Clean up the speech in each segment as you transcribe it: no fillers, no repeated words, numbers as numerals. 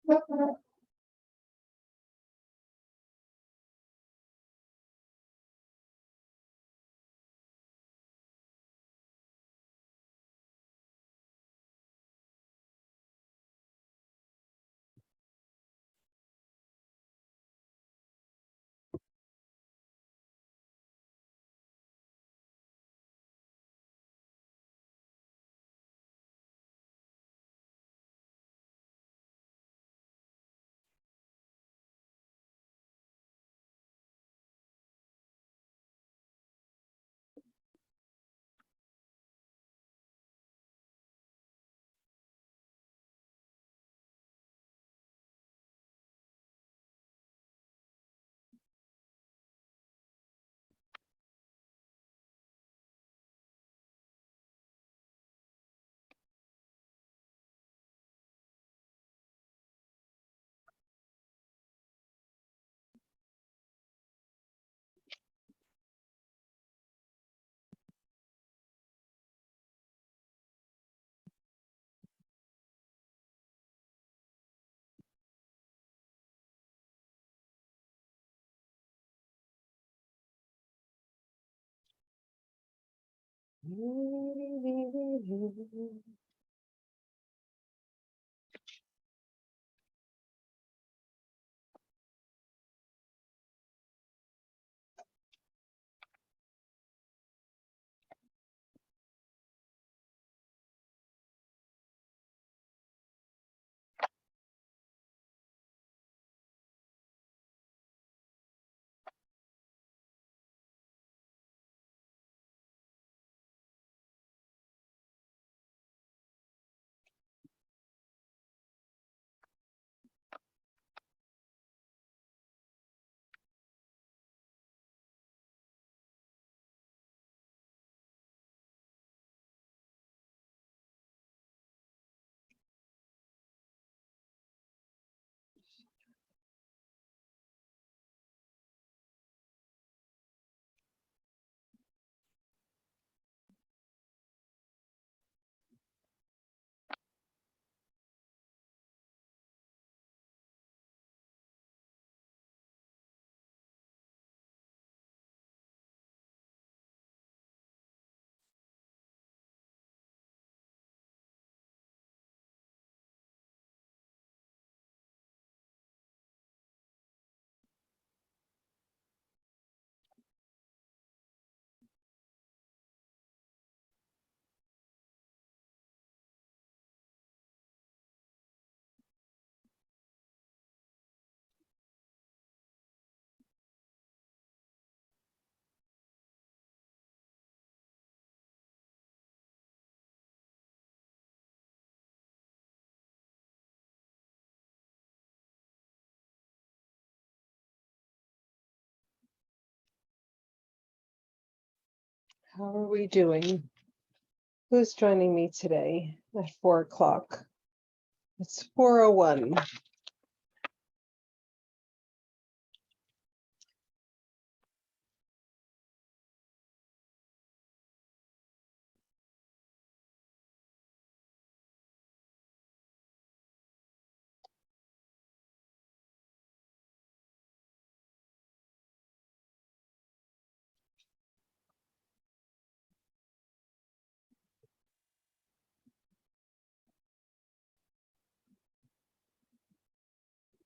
How are we doing? Who's joining me today at 4 o'clock? It's 4:01.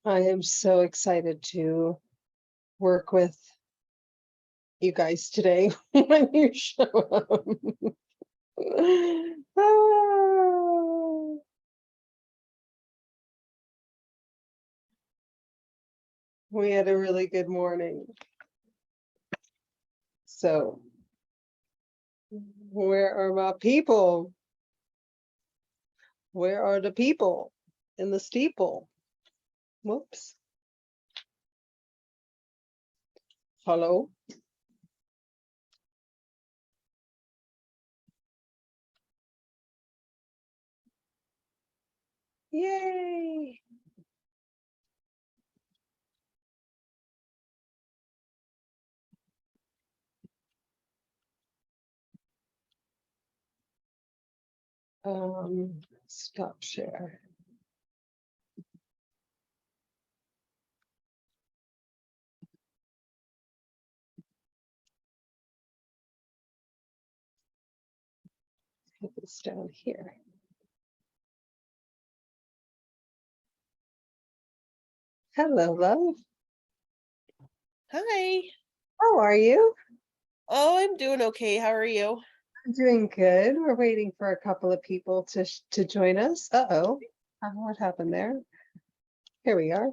I am so excited to work with you guys today when you show up. Ah, we had a really good morning. So, where are my people? Where are the people in the steeple? Whoops. Hello? Yay! Stop share. put this down here. Hello, love. Hi. How are you? Oh, I'm doing okay. How are you? I'm doing good. We're waiting for a couple of people to join us. Uh-oh. What happened there? Here we are.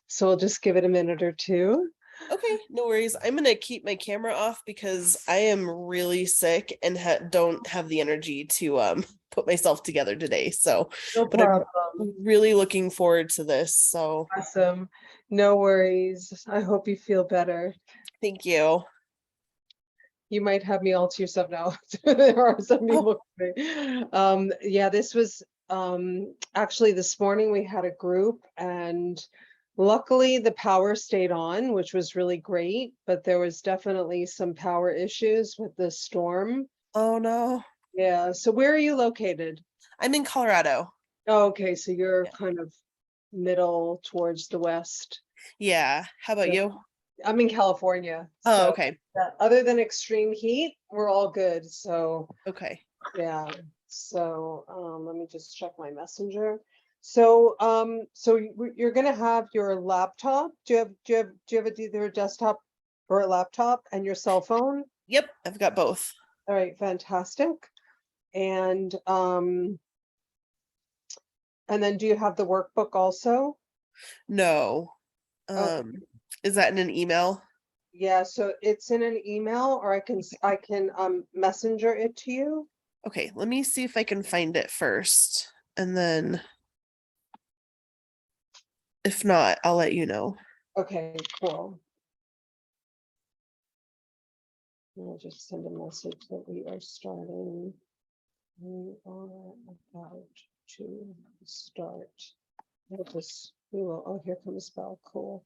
So we'll just give it a minute or two. Okay, no worries. I'm gonna keep my camera off because I am really sick and don't have the energy to put myself together today. So, No but I'm problem. really looking forward to this. So, Awesome. No worries. I hope you feel better. thank you. You might have me all to yourself now. There are some Oh, people. Yeah, this was actually this morning we had a group, and luckily the power stayed on, which was really great, but there was definitely some power issues with the storm. oh no. Yeah, so where are you located? I'm in Colorado. Oh, okay, so you're Yeah. kind of middle towards the west. Yeah. How about Yeah. you? I'm in California, Oh, so okay. other than extreme heat, we're all good. So Okay. yeah, so let me just check my messenger. So you're gonna have your laptop. Do you have either a desktop or a laptop and your cell phone? Yep, I've got both. All right, fantastic. And and then do you have the workbook also? No. Okay. Is that in an email? Yeah, so it's in an email, or I can messenger it to you. Okay, let me see if I can find it first. And then if not, I'll let you know. Okay, cool. I'll just send a message that we are starting. We are about to start. We will, oh, here comes Belle, cool.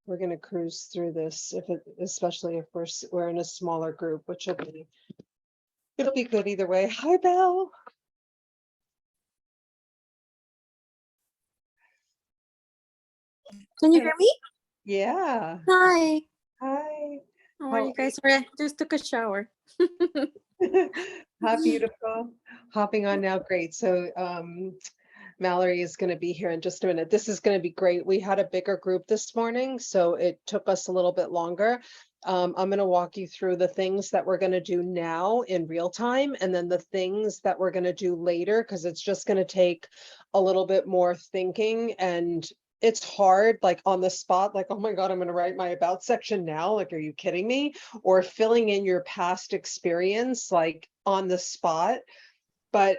We're gonna cruise through this, especially if we're in a smaller group, which it'll be good either way. Hi, Belle. Can you hear me? Yeah, Hi. hi. How are How you guys? Sorry, I just took a shower. How beautiful. Hopping on now, great. So Mallory is going to be here in just a minute. This is going to be great. We had a bigger group this morning, so it took us a little bit longer. I'm going to walk you through the things that we're going to do now in real time, and then the things that we're going to do later, because it's just going to take a little bit more thinking, and it's hard, like on the spot, like, oh my God, I'm going to write my about section now. Like, are you kidding me? Or filling in your past experience, like on the spot. But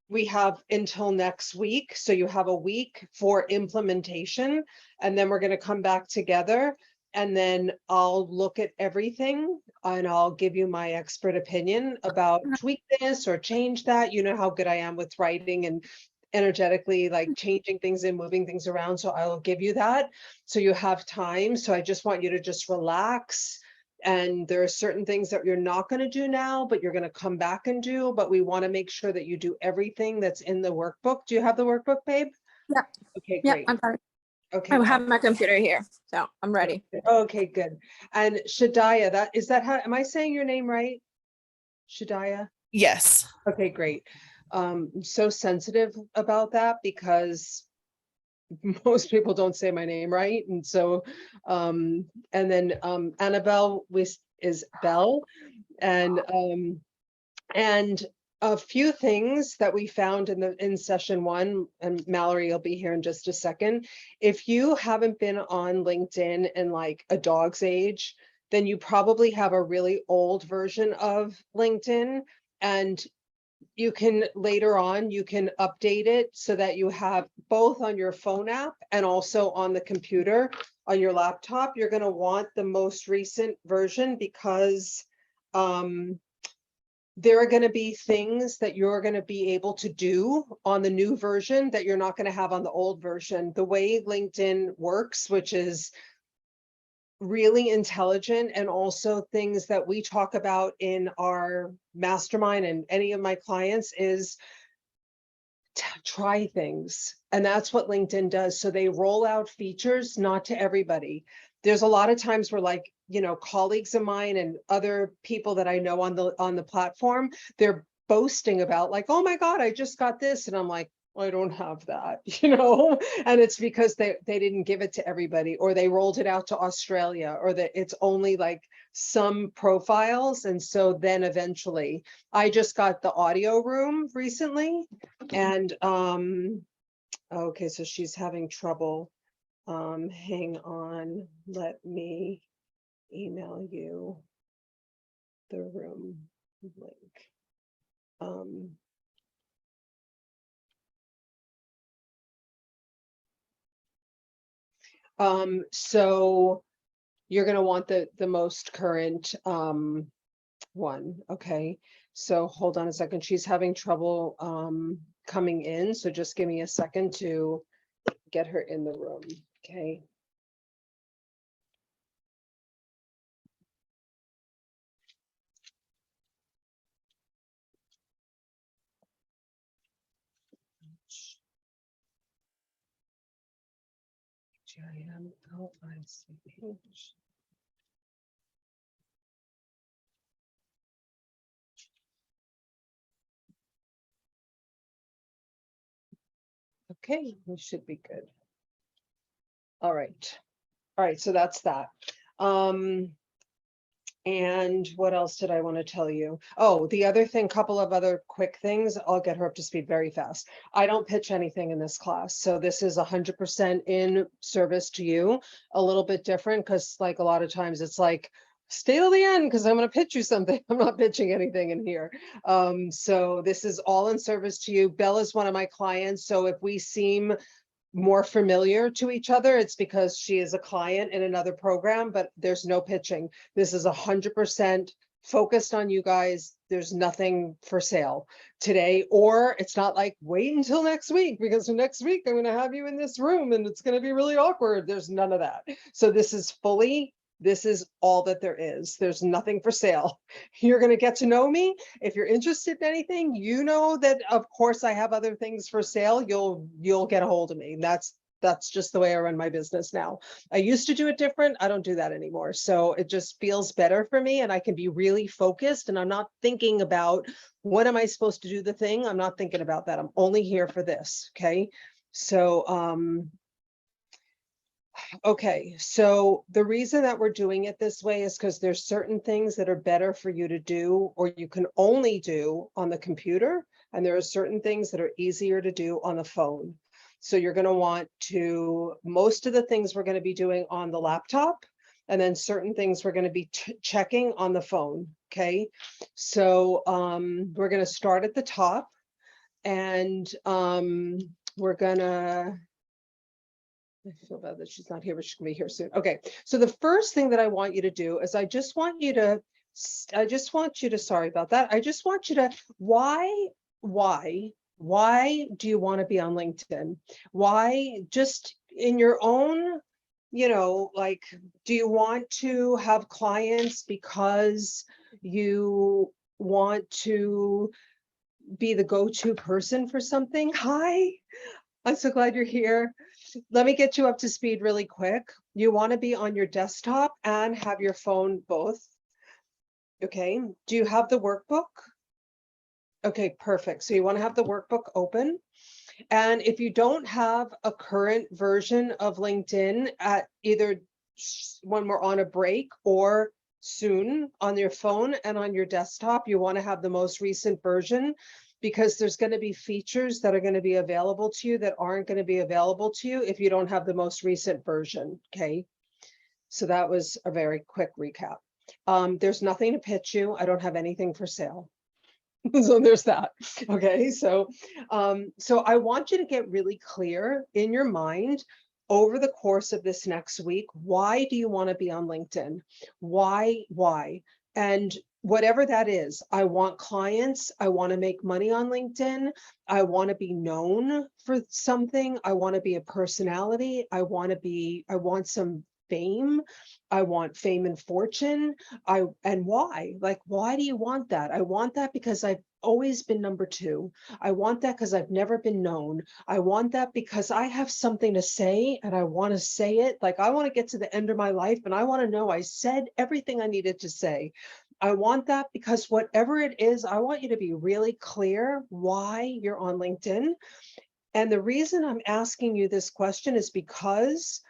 we have until next week. So you have a week for implementation, and then we're going to come back together, and then I'll look at everything and I'll give you my expert opinion about tweak this or change that. You know how good I am with writing and energetically like changing things and moving things around. So I will give you that. So you have time. So I just want you to just relax. And there are certain things that you're not going to do now, but you're going to come back and do. But we want to make sure that you do everything that's in the workbook. Do you have the workbook, babe? Yeah. Okay, Yeah, great. I'm sorry. Okay, I have my computer here, so I'm ready. okay, good. And Shadaya, is that how, am I saying your name right? Shadaya? Yes. Okay, great. I'm so sensitive about that because most people don't say my name right. And so, and then Annabelle is Belle. And a few things that we found in session one, and Mallory will be here in just a second. If you haven't been on LinkedIn in like a dog's age, then you probably have a really old version of LinkedIn, and you can later on, you can update it so that you have both on your phone app and also on the computer on your laptop. You're going to want the most recent version because there are going to be things that you're going to be able to do on the new version that you're not going to have on the old version. The way LinkedIn works, which is really intelligent, and also things that we talk about in our mastermind and any of my clients, is try things. And that's what LinkedIn does. So they roll out features, not to everybody. There's a lot of times where like colleagues of mine and other people that I know on the platform, they're boasting about like, oh my God, I just got this. And I'm like, I don't have that, and it's because they didn't give it to everybody, or they rolled it out to Australia, or that it's only like some profiles. And so then eventually I just got the audio room recently, and okay, so she's having trouble. Hang on, let me email you the room link. So you're going to want the most current one. Okay, so hold on a second. She's having trouble coming in, so just give me a second to get her in the room. Okay. GIMLICH. Okay, we should be good. All right. All right, so that's that. And what else did I want to tell you? Oh, the other thing, couple of other quick things. I'll get her up to speed very fast. I don't pitch anything in this class. So this is 100% in service to you. A little bit different because like a lot of times it's like, stay till the end because I'm going to pitch you something. I'm not pitching anything in here. So this is all in service to you. Bella's one of my clients. So if we seem more familiar to each other, it's because she is a client in another program, but there's no pitching. This is 100% focused on you guys. There's nothing for sale today, or it's not like wait until next week because next week I'm going to have you in this room and it's going to be really awkward. There's none of that. So this is all that there is. There's nothing for sale. You're going to get to know me. If you're interested in anything, you know that of course I have other things for sale. You'll get a hold of me. That's just the way I run my business now. I used to do it different. I don't do that anymore. So it just feels better for me and I can be really focused and I'm not thinking about when am I supposed to do the thing? I'm not thinking about that. I'm only here for this. Okay. So, okay, so the reason that we're doing it this way is because there's certain things that are better for you to do, or you can only do on the computer, and there are certain things that are easier to do on the phone. So you're going to want to, most of the things we're going to be doing on the laptop, and then certain things we're going to be checking on the phone. Okay, so we're going to start at the top, and we're gonna. I feel bad that she's not here, but she's gonna be here soon. Okay, so the first thing that I want you to do is I just want you to, sorry about that. I just want you to, why do you want to be on LinkedIn? Why, just in your own, like, do you want to have clients because you want to be the go-to person for something? Hi, I'm so glad you're here. Let me get you up to speed really quick. You want to be on your desktop and have your phone both. Okay. Do you have the workbook? Okay, perfect. So you want to have the workbook open. And if you don't have a current version of LinkedIn at either when we're on a break or soon on your phone and on your desktop, you want to have the most recent version, because there's going to be features that are going to be available to you that aren't going to be available to you if you don't have the most recent version. Okay. So that was a very quick recap. There's nothing to pitch you. I don't have anything for sale. So there's that. Okay. So I want you to get really clear in your mind over the course of this next week. Why do you want to be on LinkedIn? Why? And whatever that is, I want clients. I want to make money on LinkedIn. I want to be known for something. I want to be a personality. I want some fame. I want fame and fortune. And why? Like, why do you want that? I want that because I've always been number two. I want that because I've never been known. I want that because I have something to say and I want to say it. Like I want to get to the end of my life and I want to know I said everything I needed to say. I want that because whatever it is, I want you to be really clear why you're on LinkedIn. And the reason I'm asking you this question is because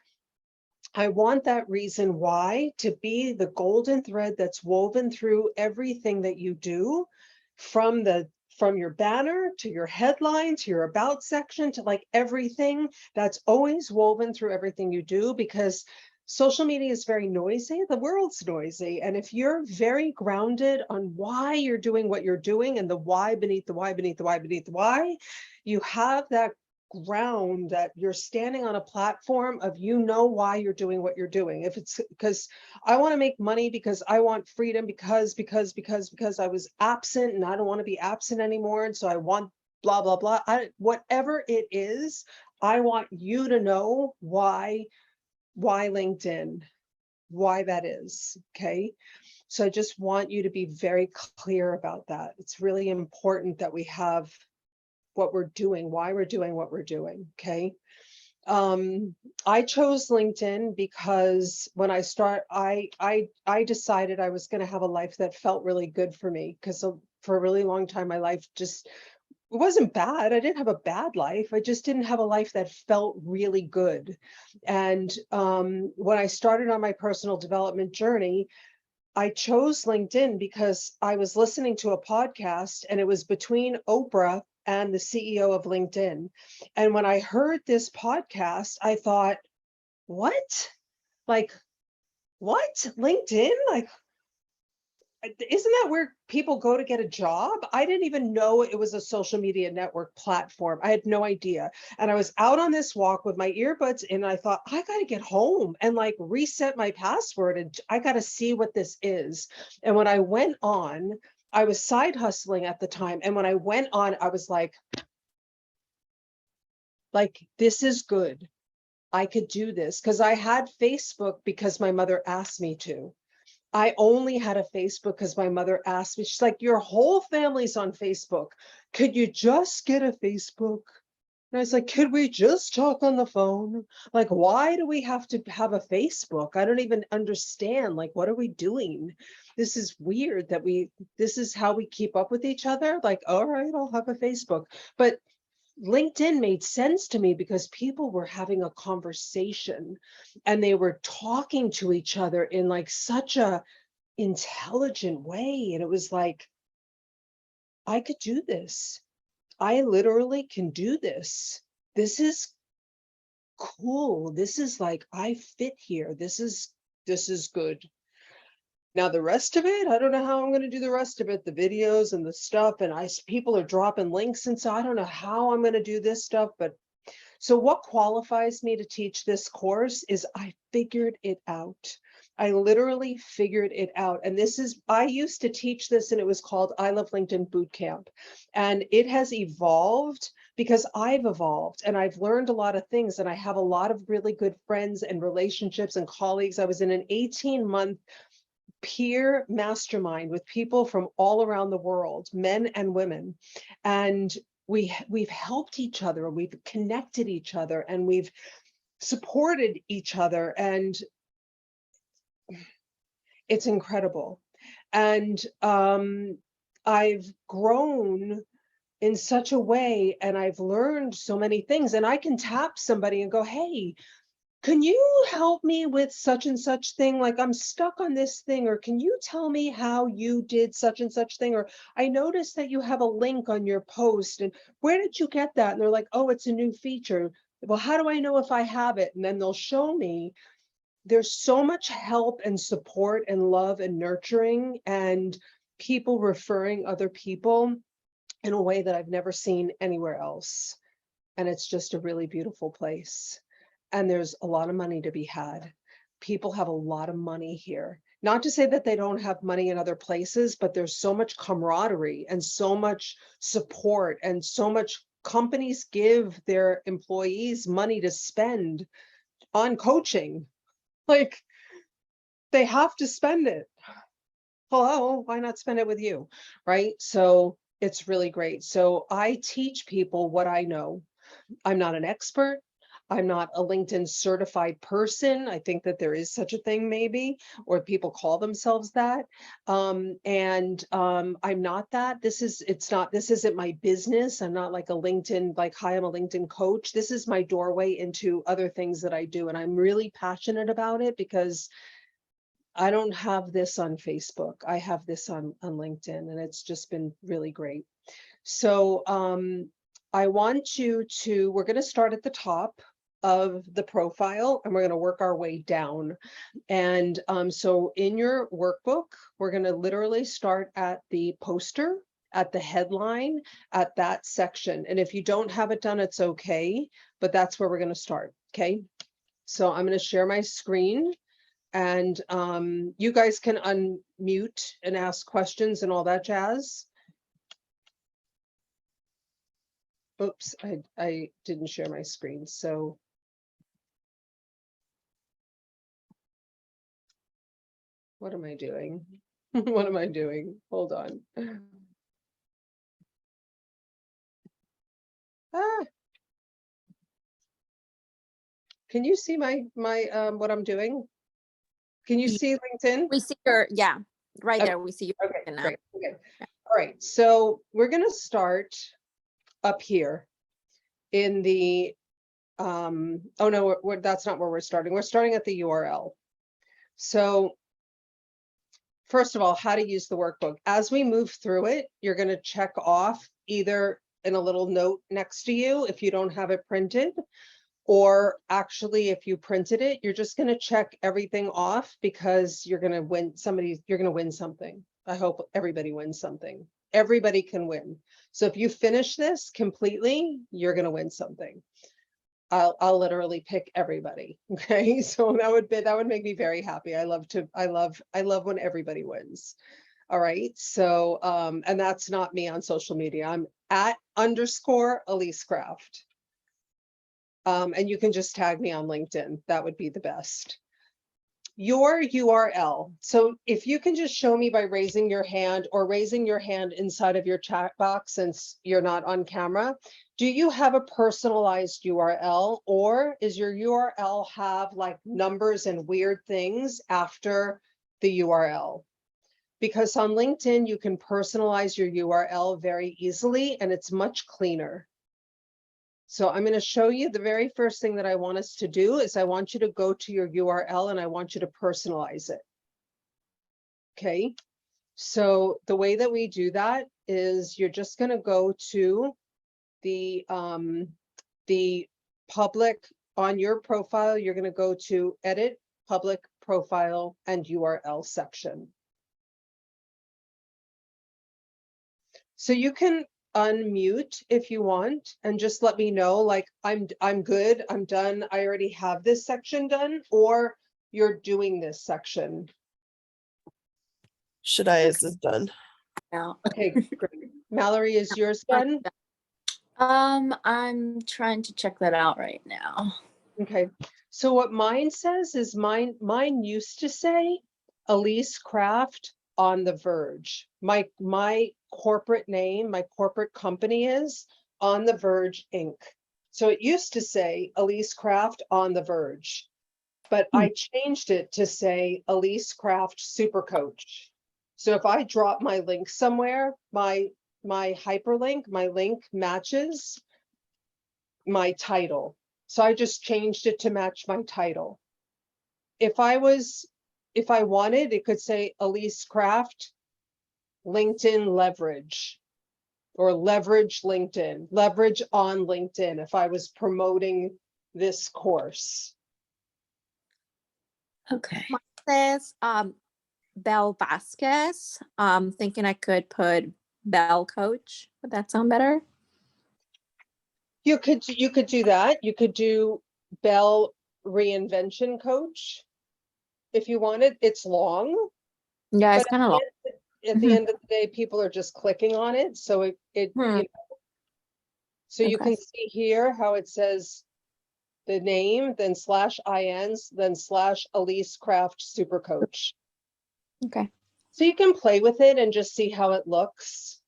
I want that reason why to be the golden thread that's woven through everything that you do, from your banner to your headline to your about section to like everything that's always woven through everything you do, because social media is very noisy. The world's noisy. And if you're very grounded on why you're doing what you're doing and the why beneath the why beneath the why beneath the why, you have that ground that you're standing on a platform of, you know, why you're doing what you're doing. If it's because I want to make money, because I want freedom, because I was absent and I don't want to be absent anymore, and so I want blah blah blah, whatever it is, I want you to know why LinkedIn, why that is. Okay, so I just want you to be very clear about that. It's really important that we have what we're doing, why we're doing what we're doing. Okay. I chose LinkedIn because when I decided I was going to have a life that felt really good for me, because for a really long time, my life just, it wasn't bad. I didn't have a bad life. I just didn't have a life that felt really good. And when I started on my personal development journey, I chose LinkedIn because I was listening to a podcast and it was between Oprah and the CEO of LinkedIn. And when I heard this podcast, I thought, what? Like, what? LinkedIn? Like, isn't that where people go to get a job? I didn't even know it was a social media network platform. I had no idea. And I was out on this walk with my earbuds in, and I thought, I got to get home and like reset my password, and I got to see what this is. And when I went on, I was side hustling at the time. And when I went on, I was like, this is good. I could do this, because I had Facebook because my mother asked me to. I only had a Facebook because my mother asked me. She's like, your whole family's on Facebook. Could you just get a Facebook? And I was like, could we just talk on the phone? Like, why do we have to have a Facebook? I don't even understand. Like, what are we doing? This is weird that this is how we keep up with each other. Like, all right, I'll have a Facebook. But LinkedIn made sense to me because people were having a conversation and they were talking to each other in like such a intelligent way. And it was like, I could do this. I literally can do this. This is cool. This is like, I fit here. This is good. Now the rest of it, I don't know how I'm going to do the rest of it, the videos and the stuff, and people are dropping links, and so I don't know how I'm going to do this stuff. But so what qualifies me to teach this course is I figured it out. I literally figured it out. And I used to teach this, and it was called I Love LinkedIn Bootcamp. And it has evolved because I've evolved and I've learned a lot of things, and I have a lot of really good friends and relationships and colleagues. I was in an 18-month peer mastermind with people from all around the world, men and women. And we've helped each other, and we've connected each other, and we've supported each other. And it's incredible. And I've grown in such a way, and I've learned so many things, and I can tap somebody and go, hey, can you help me with such and such thing? Like, I'm stuck on this thing, or can you tell me how you did such and such thing? Or I noticed that you have a link on your post, and where did you get that? And they're like, oh, it's a new feature. Well, how do I know if I have it? And then they'll show me. There's so much help and support and love and nurturing and people referring other people in a way that I've never seen anywhere else. And it's just a really beautiful place. And there's a lot of money to be had. People have a lot of money here. Not to say that they don't have money in other places, but there's so much camaraderie and so much support, and so much companies give their employees money to spend on coaching. Like, they have to spend it. Hello, why not spend it with you? Right? So It's really great. So I teach people what I know. I'm not an expert. I'm not a LinkedIn certified person. I think that there is such a thing maybe, or people call themselves that. I'm not that. This isn't my business. I'm not like a LinkedIn, like, hi, I'm a LinkedIn coach. This is my doorway into other things that I do. And I'm really passionate about it because I don't have this on Facebook. I have this on LinkedIn, and it's just been really great. So I want you to, we're going to start at the top of the profile and we're going to work our way down. And so in your workbook, we're going to literally start at the poster, at the headline, at that section. And if you don't have it done, it's okay, but that's where we're going to start. Okay. So I'm going to share my screen. And you guys can unmute and ask questions and all that jazz. Oops, I didn't share my screen, so. What am I doing? What am I doing? Hold on. Ah. Can you see my what I'm doing? Can you see LinkedIn? We see your, yeah, right Okay. there. We see your. Okay, now. great. Okay. All right. So we're gonna start up here in the oh no, that's not where we're starting. We're starting at the URL. So first of all, how to use the workbook. As we move through it, you're going to check off either in a little note next to you if you don't have it printed, or actually if you printed it, you're just going to check everything off because you're going to win you're going to win something. I hope everybody wins something. Everybody can win. So if you finish this completely, you're going to win something. I'll literally pick everybody. Okay. So that would make me very happy. I love when everybody wins. All right. So, and that's not me on social media. I'm at _ Elise Craft. And you can just tag me on LinkedIn. That would be the best. Your URL. So if you can just show me by raising your hand or raising your hand inside of your chat box, since you're not on camera, do you have a personalized URL, or is your URL have like numbers and weird things after the URL? Because on LinkedIn, you can personalize your URL very easily and it's much cleaner. So I'm going to show you the very first thing that I want us to do is I want you to go to your URL and I want you to personalize it. Okay. So the way that we do that is you're just going to go to the public on your profile. You're going to go to edit public profile and URL section. So you can unmute if you want and just let me know, like, I'm good, I'm done, I already have this section done, or you're doing this section. Should I, is this done? Yeah. Okay, great. Mallory, is yours done? I'm trying to check that out right now. Okay, so what mine says is mine used to say Elise Craft on the Verge. My corporate name, my corporate company is On the Verge Inc. So it used to say Elise Craft on the Verge, but I changed it to say Elise Craft Super Coach. So if I drop my link somewhere, my hyperlink, my link matches my title. So I just changed it to match my title. If I wanted, it could say Elise Craft LinkedIn leverage, or leverage LinkedIn, leverage on LinkedIn if I was promoting this course. Okay. Mine says Belle Vasquez. Thinking I could put Belle Coach. Would that sound better? You could do that. You could do Belle Reinvention Coach if you wanted. It's long. Yeah, it's But kind of long. at the end of the day, people are just clicking on it. So you know, so you can see here how it says the name, then /INs, then /Elise Craft Super Coach. Okay. So you can play with it and just see how it looks.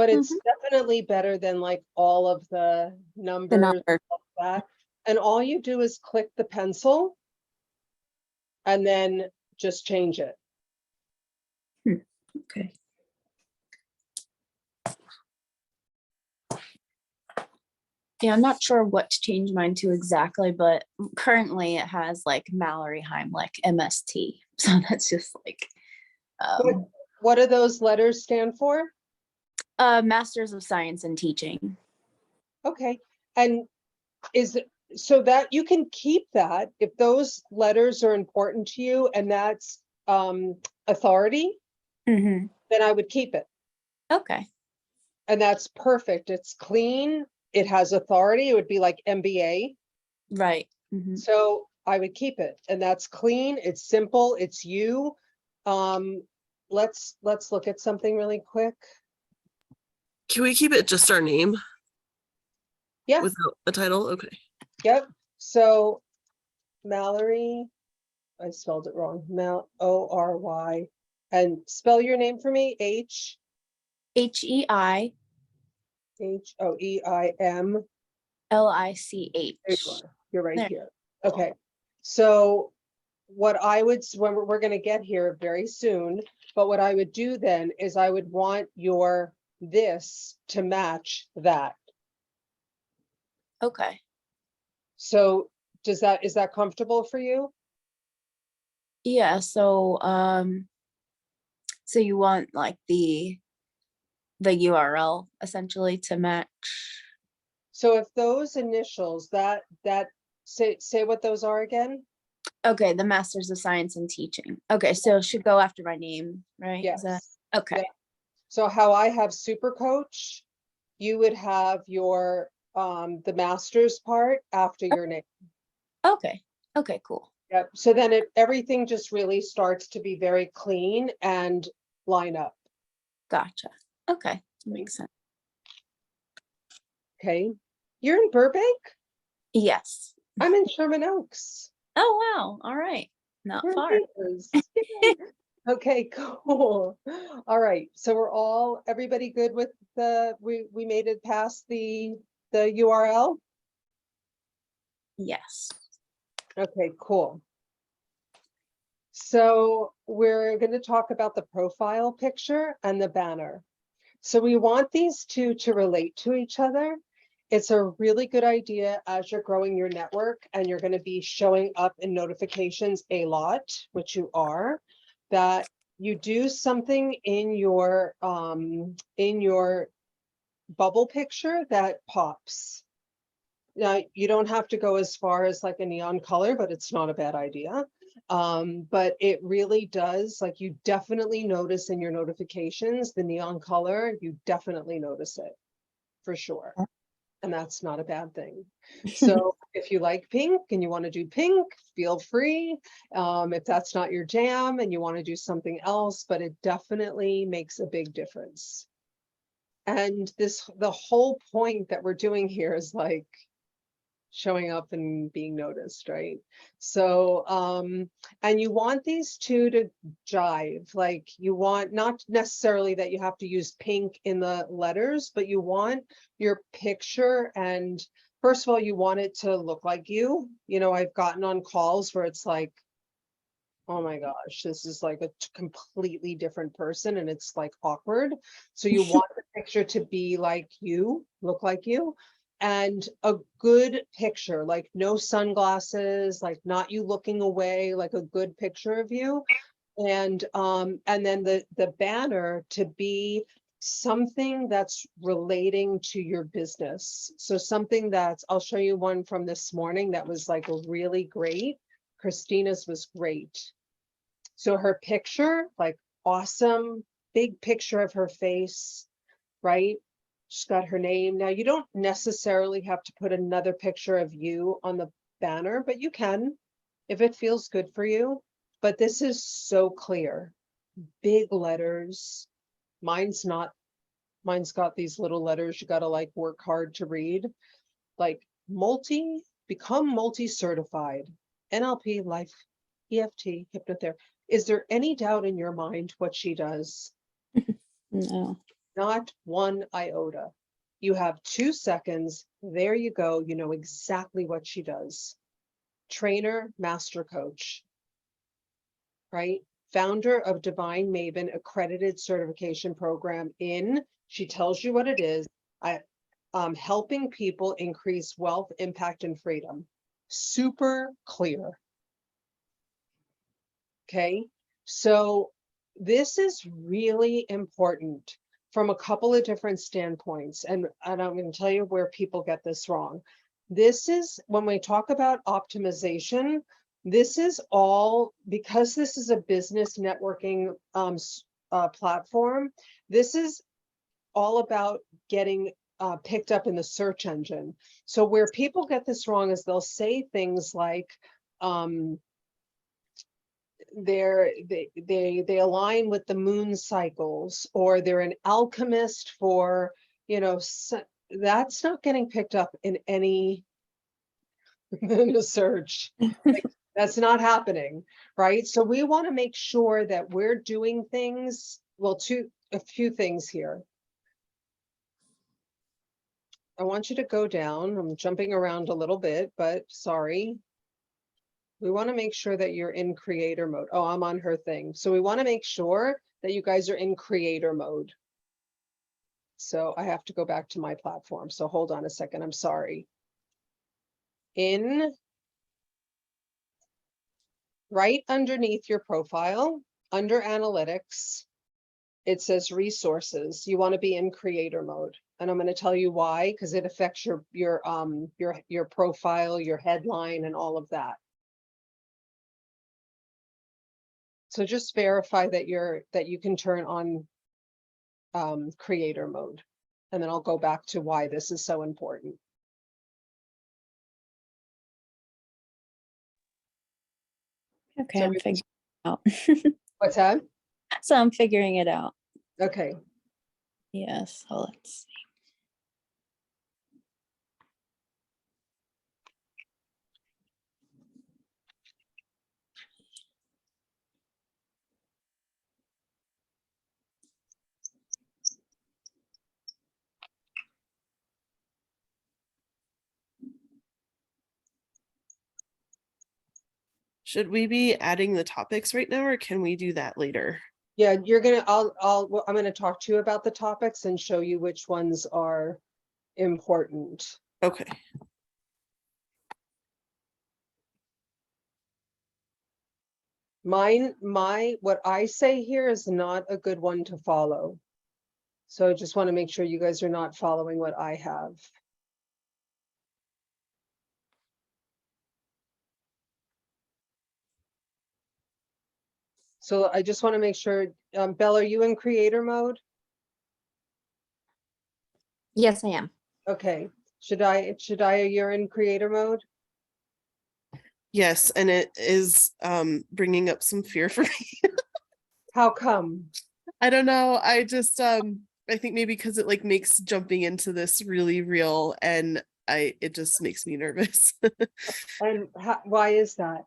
but it's definitely better than like all of the The numbers, number. all that. And all you do is click the pencil and then just change it. Okay. Yeah, I'm not sure what to change mine to exactly, but currently it has like Mallory Heimlich, MST. So that's just like What do those letters stand for? Masters of Science in Teaching. Okay, and is it, so that you can keep that if those letters are important to you and that's authority, Mm-hmm. then I would keep it. Okay. And that's perfect. It's clean. It has authority. It would be like MBA. Right. Mm-hmm. So I would keep it. And that's clean. It's simple. It's you. Let's look at something really quick. Can we keep it just our name Yeah. without a title? Okay. Yep. So Mallory, I spelled it wrong. Ory. And spell your name for me. HEILICH. Hoeim. There you are. You're right There. here. Okay. So what I would, when we're going to get here very soon, but what I would do then is I would want your this to match that. Okay. So is that comfortable for you? Yeah, so so you want like the URL essentially to match. So if those initials that say what those are again? Okay, the Masters of Science in Teaching. Okay, so it should go after my name, right? Is that Yes. okay? Yeah. So how I have super coach, you would have your the master's part after your name. Okay. Okay, cool. Yep. So then everything just really starts to be very clean and line up. Gotcha. Okay, makes sense. Okay. You're in Burbank? Yes. I'm in Sherman Oaks. Oh wow. All right. Not We're far. neighbors. Yay. Okay, cool. All right. So everybody good with we made it past the URL? Yes. Okay, cool. So we're going to talk about the profile picture and the banner. So we want these two to relate to each other. It's a really good idea as you're growing your network and you're going to be showing up in notifications a lot, which you are, that you do something in your bubble picture that pops. Now, you don't have to go as far as like a neon color, but it's not a bad idea. But it really does, like you definitely notice in your notifications, the neon color, you definitely notice it for sure. And that's not a bad thing. So if you like pink and you want to do pink, feel free. If that's not your jam and you want to do something else, but it definitely makes a big difference. And the whole point that we're doing here is like showing up and being noticed, right? So and you want these two to jive, like you want not necessarily that you have to use pink in the letters, but you want your picture, and first of all you want it to look like you. You know, I've gotten on calls where it's like, oh my gosh, this is like a completely different person and it's like awkward. So you want the picture to be like you, look like you. And a good picture, like no sunglasses, like not you looking away, like a good picture of you. And then the banner to be something that's relating to your business. So something that's, I'll show you one from this morning that was like really great. Christina's was great. So her picture, like awesome, big picture of her face, right? She's got her name. Now, you don't necessarily have to put another picture of you on the banner, but you can if it feels good for you. But this is so clear. Big letters. Mine's not, mine's got these little letters you got to like work hard to read. Like become multi-certified. NLP, life, EFT, hypnotherapy. Is there any doubt in your mind what she does? No. Not one iota. You have 2 seconds. There you go. You know exactly what she does. Trainer, master coach, right? Founder of Divine Maven accredited certification program she tells you what it is. Helping people increase wealth, impact, and freedom. Super clear. Okay, so this is really important from a couple of different standpoints, and I'm going to tell you where people get this wrong. This is when we talk about optimization, this is all because this is a business networking platform. This is all about getting picked up in the search engine. So where people get this wrong is they'll say things like, they align with the moon cycles, or they're an alchemist for, that's not getting picked up in any in a search. Like, that's not happening, right? So we want to make sure that we're doing things, well, a few things here. I want you to go down. I'm jumping around a little bit, but sorry. We want to make sure that you're in creator mode. Oh, I'm on her thing. So we want to make sure that you guys are in creator mode. So I have to go back to my platform. So hold on a second. I'm sorry. Right underneath your profile, under analytics, it says resources. You want to be in creator mode. And I'm going to tell you why, because it affects your profile, your headline, and all of that. So just verify that you can turn on creator mode, and then I'll go back to why this is so important. Okay, So I'm figuring it out. What's that? So I'm figuring it out. Okay. Yes, so let's see. Should we be adding the topics right now, or can we do that later? Yeah, I'm gonna talk to you about the topics and show you which ones are important. Okay. What I say here is not a good one to follow. So I just want to make sure you guys are not following what I have. So I just want to make sure, Belle, are you in creator mode? Yes, I am. Okay, you're in creator mode? Yes, and it is bringing up some fear for me. How come? I don't know. I just I think maybe because it like makes jumping into this really real, and it just makes me nervous. And why is that?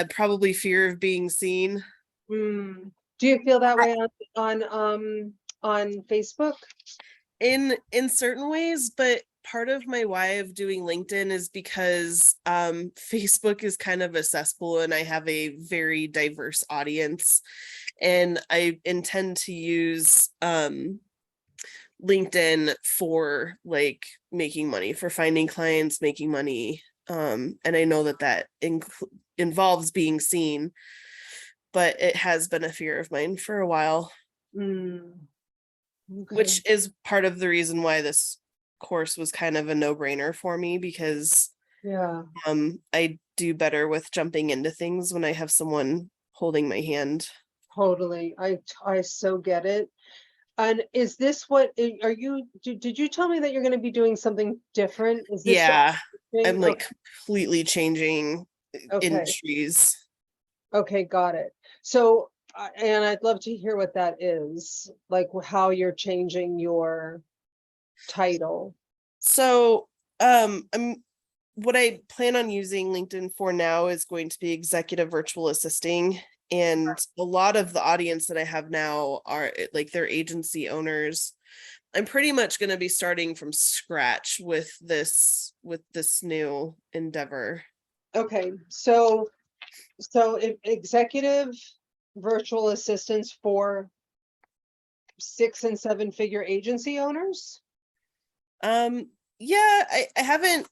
Probably fear of being seen. Do you feel that way on Facebook? In certain ways, but part of my why of doing LinkedIn is because Facebook is kind of a cesspool, and I have a very diverse audience, and I intend to use LinkedIn for like making money, for finding clients, making money, and I know that involves being seen, but it has been a fear of mine for a while. Okay. Which is part of the reason why this course was kind of a no-brainer for me, because Yeah, I do better with jumping into things when I have someone holding my hand. totally. I so get it. And is this what did you tell me that you're going to be doing something different? Is this Yeah, something? I'm like completely changing Okay. industries. Okay, got it. So, and I'd love to hear what that is, like how you're changing your title. So what I plan on using LinkedIn for now is going to be executive virtual assisting. And a lot of the audience that I have now are like they're agency owners. I'm pretty much going to be starting from scratch with this new endeavor. Okay, so executive virtual assistants for 6 and 7 figure agency owners? Yeah, I haven't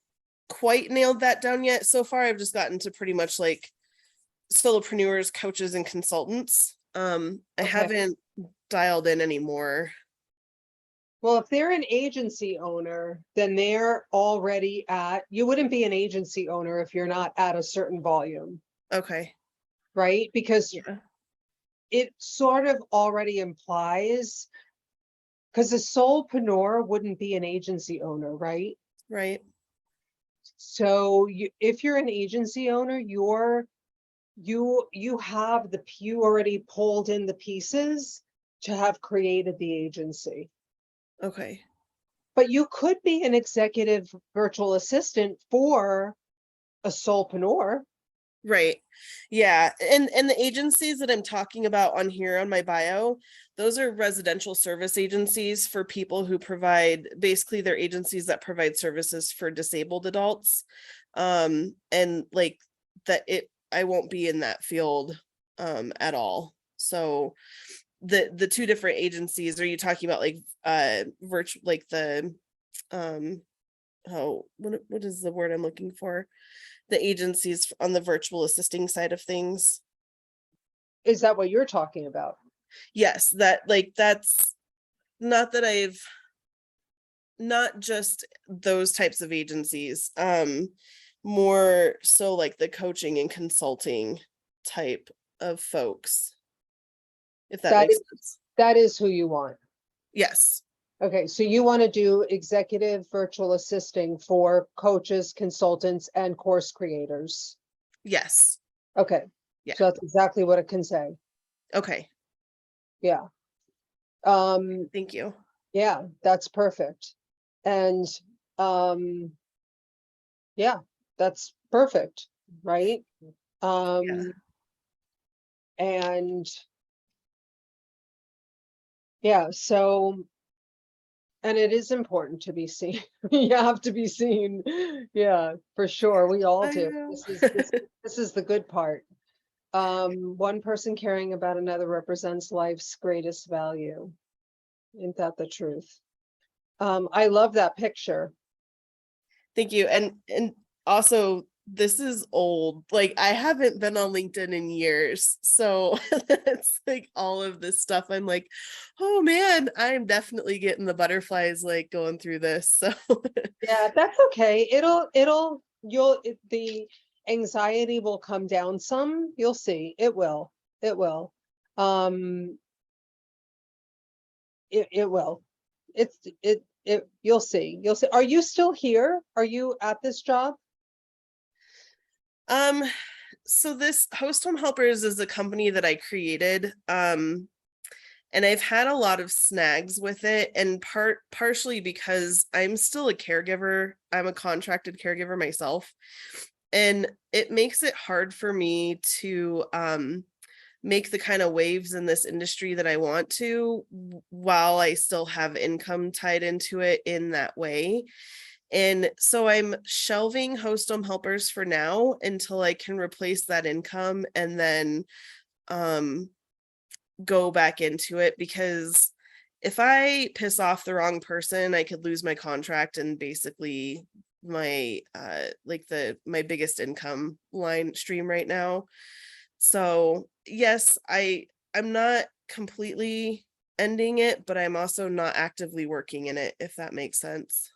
quite nailed that down yet. So far, I've just gotten to pretty much like solopreneurs, coaches, and consultants. I Okay. haven't dialed in anymore. Well, if they're an agency owner, then they're already you wouldn't be an agency owner if you're not at a certain volume, Okay. right? Because Yeah. it sort of already implies, because a solopreneur wouldn't be an agency owner, right? Right. So if you're an agency owner, you have you already pulled in the pieces to have created the agency. Okay. But you could be an executive virtual assistant for a solopreneur. Right. Yeah. And the agencies that I'm talking about on here on my bio, those are residential service agencies for people who provide, basically they're agencies that provide services for disabled adults. And like I won't be in that field at all. So the two different agencies, are you talking about like virtual, like the what is the word I'm looking for? The agencies on the virtual assisting side of things. Is that what you're talking about? Yes, that's not that I've not just those types of agencies, more so like the coaching and consulting type of folks, if that makes sense. That is who you want. Yes. Okay, so you want to do executive virtual assisting for coaches, consultants, and course creators. Yes. Okay. Yeah. So that's exactly what it can say. Okay. Yeah. Thank you. Yeah, that's perfect. And yeah, that's perfect, right? And yeah, so, and it is important to be seen. You have to be seen. Yeah, for sure. We all I do. know. This is the good part. One person caring about another represents life's greatest value. Isn't that the truth? I love that picture. Thank you. And also this is old. Like I haven't been on LinkedIn in years. So it's like all of this stuff. I'm like, oh man, I'm definitely getting the butterflies like going through this. So Yeah, that's okay. The anxiety will come down some. You'll see. It will. It will. It will. You'll see. You'll see. Are you still here? Are you at this job? so this Host Home Helpers is a company that I created. And I've had a lot of snags with it, and partially because I'm still a caregiver. I'm a contracted caregiver myself. And it makes it hard for me to make the kind of waves in this industry that I want to while I still have income tied into it in that way. And so I'm shelving Host Home Helpers for now until I can replace that income and then go back into it, because if I piss off the wrong person, I could lose my contract and basically my my biggest income line stream right now. So yes, I'm not completely ending it, but I'm also not actively working in it, if that makes sense.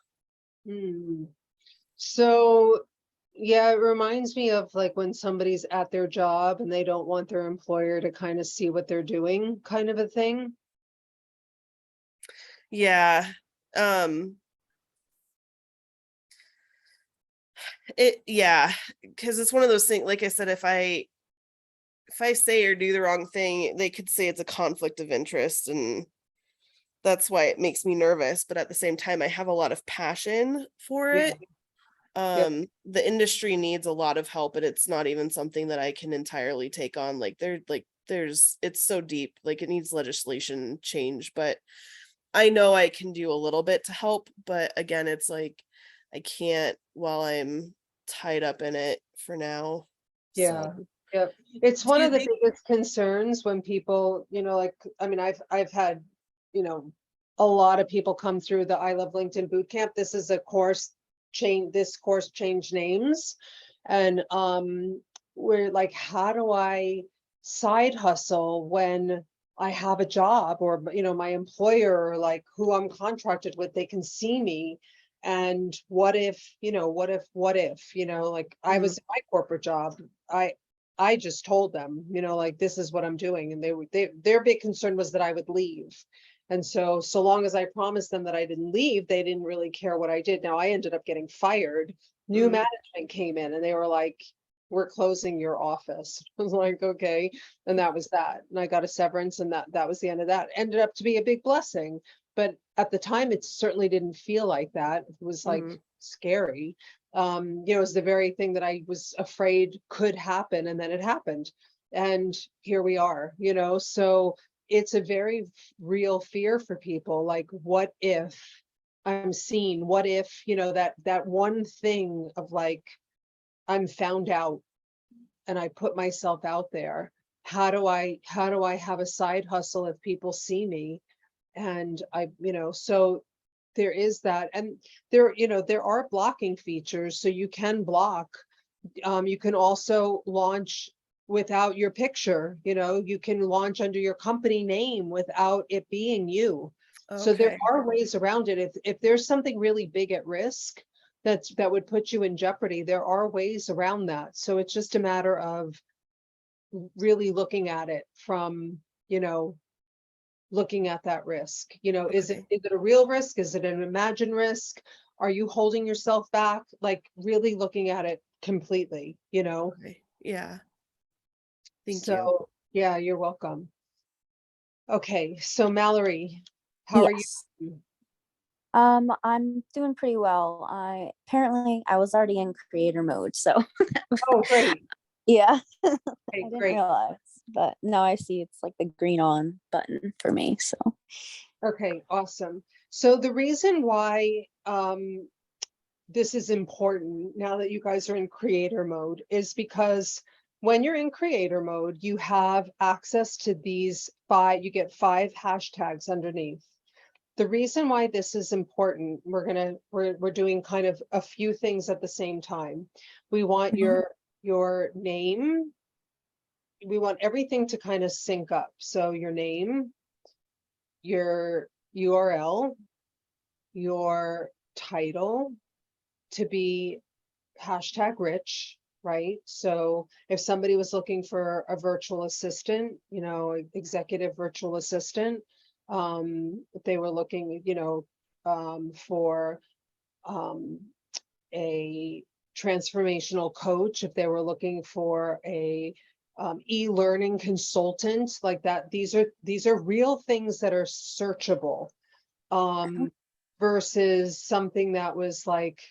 So, yeah, it reminds me of like when somebody's at their job and they don't want their employer to kind of see what they're doing, kind of a thing. Yeah. Because it's one of those things, like I said, if I say or do the wrong thing, they could say it's a conflict of interest, and that's why it makes me nervous. But at the same time, I have a lot of passion for it. The industry needs a lot of help, and it's not even something that I can entirely take on. Like it's so deep, like it needs legislation change, but I know I can do a little bit to help, but again, it's like I can't while I'm tied up in it for now. Yeah. So, Yep. It's do one you of the think- biggest concerns when people, like, I mean, I've had, a lot of people come through the I Love LinkedIn boot camp. This is a course this course changed names. And we're like, how do I side hustle when I have a job, or, my employer, or like who I'm contracted with, they can see me. And what if, like I was in my corporate job, I just told them, like, this is what I'm doing. And their big concern was that I would leave. And so long as I promised them that I didn't leave, they didn't really care what I did. Now I ended up getting fired. New Mm. management came in and they were like, we're closing your office. I was like, okay. And that was that. And I got a severance, and that was the end of that. Ended up to be a big blessing. But at the time, it certainly didn't feel like that. It was like scary. It was the very thing that I was afraid could happen, and then it happened. And here we are, so it's a very real fear for people. Like, what if I'm seen? What if, that one thing of like, I'm found out and I put myself out there. How do I have a side hustle if people see me? And so there is that. And there are blocking features, so you can block. You can also launch without your picture, you can launch under your company name without it being you. So there Okay. are ways around it. If there's something really big at risk that would put you in jeopardy, there are ways around that. So it's just a matter of really looking at it from, looking at that risk. Is Okay. it a real risk? Is it an imagined risk? Are you holding yourself back? Like, really looking at it completely, Okay. Yeah. Thank you. So yeah, you're welcome. Okay, so Mallory, how are you? Yes. I'm doing pretty well. I was already in creator mode, so Oh, great. yeah. Okay, I didn't great. realize, but now I see it's like the green on button for me. So Okay, awesome. So the reason why this is important now that you guys are in creator mode is because when you're in creator mode, you have access to these you get 5 hashtags underneath. The reason why this is important, we're doing kind of a few things at the same time. We want your name. We want everything to kind of sync up. So your name, your URL, your title to be hashtag rich, right? So if somebody was looking for a virtual assistant, executive virtual assistant, if they were looking, for a transformational coach, if they were looking for a e-learning consultant, like that, these are real things that are searchable, versus something that was like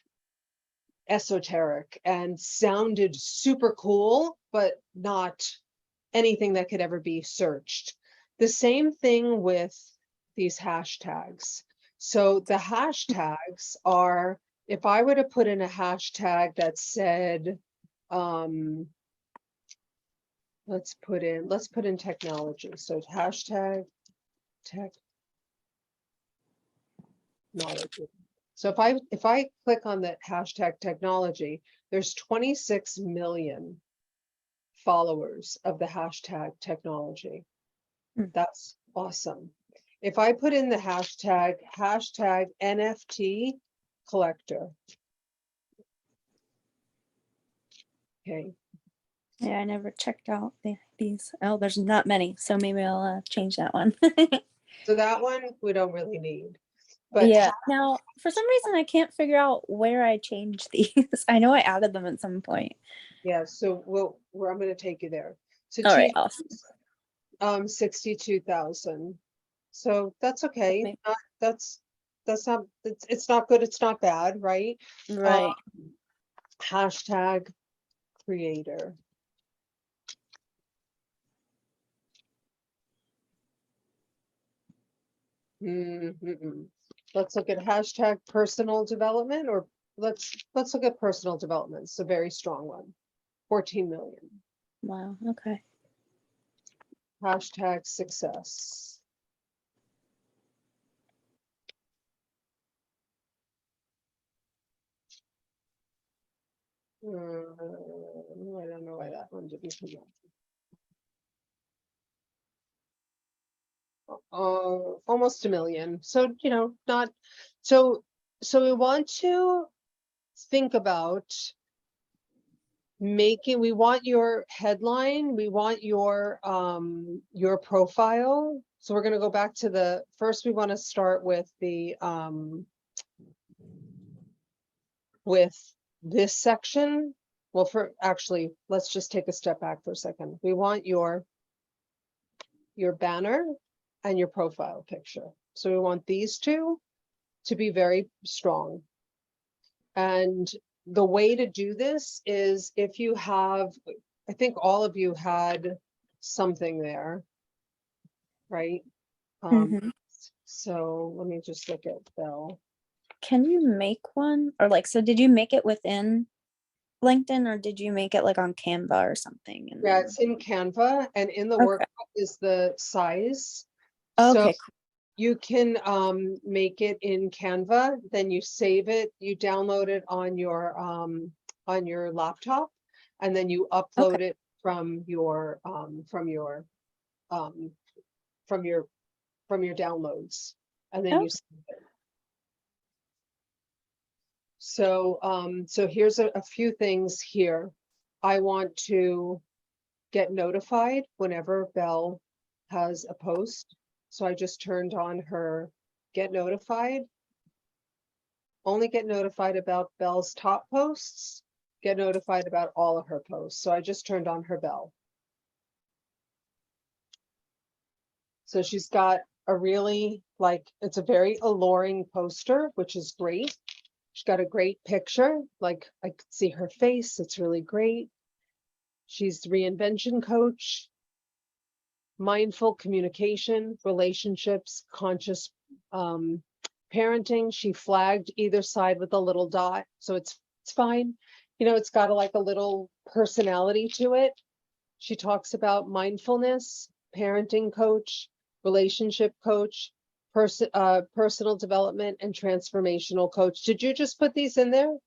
esoteric and sounded super cool, but not anything that could ever be searched. The same thing with these hashtags. So the hashtags are, if I were to put in a hashtag that said, let's put in technology. So hashtag technology. So if I click on the hashtag technology, there's 26 million followers of the hashtag technology. That's awesome. If I put in the hashtag NFT collector. Okay. yeah, I never checked out these. Oh, there's not many, so maybe I'll change that one. So that one we don't really need. But yeah. Now, for some reason, I can't figure out where I changed these. I know I added them at some point. yeah, so I'm going to take you there. So All right, awesome. 62,000. So that's okay. Okay. That's not, it's not good, it's not bad, right? Right. hashtag creator. Let's look at hashtag personal development, or let's look at personal development. It's a very strong one. 14 million. Wow. Okay. Hashtag success. I don't know why that one didn't come up. Almost a million. So, you know, not so. So we want to think about making. We want your headline. We want your profile. So we're going to go back to the first. We want to start with the with this section. Well, for actually, let's just take a step back for a second. We want your banner and your profile picture. So we want these two to be very strong. And the way to do this is if you have, I think all of you had something there, right? Mhm. So let me just look at Bell. Can you make one, or like, so did you make it within LinkedIn, or did you make it like on Canva or something? And Yeah, then... it's in Canva, and in the Okay. workbook is the size. Okay. So you can make it in Canva, then you save it, you download it on your laptop, and then you upload it from your downloads, and then Oh. you save it. So so here's a few things here. I want to get notified whenever Belle has a post. So I just turned on her get notified. Only get notified about Belle's top posts, get notified about all of her posts. So I just turned on her bell. So she's got a really, like, it's a very alluring poster, which is great. She's got a great picture. Like, I could see her face. It's really great. She's the reinvention coach, mindful communication, relationships, conscious parenting. She flagged either side with a little dot, so it's fine. You know, it's got like a little personality to it. She talks about mindfulness, parenting coach, relationship coach, personal development, and transformational coach. Did you just put these in there?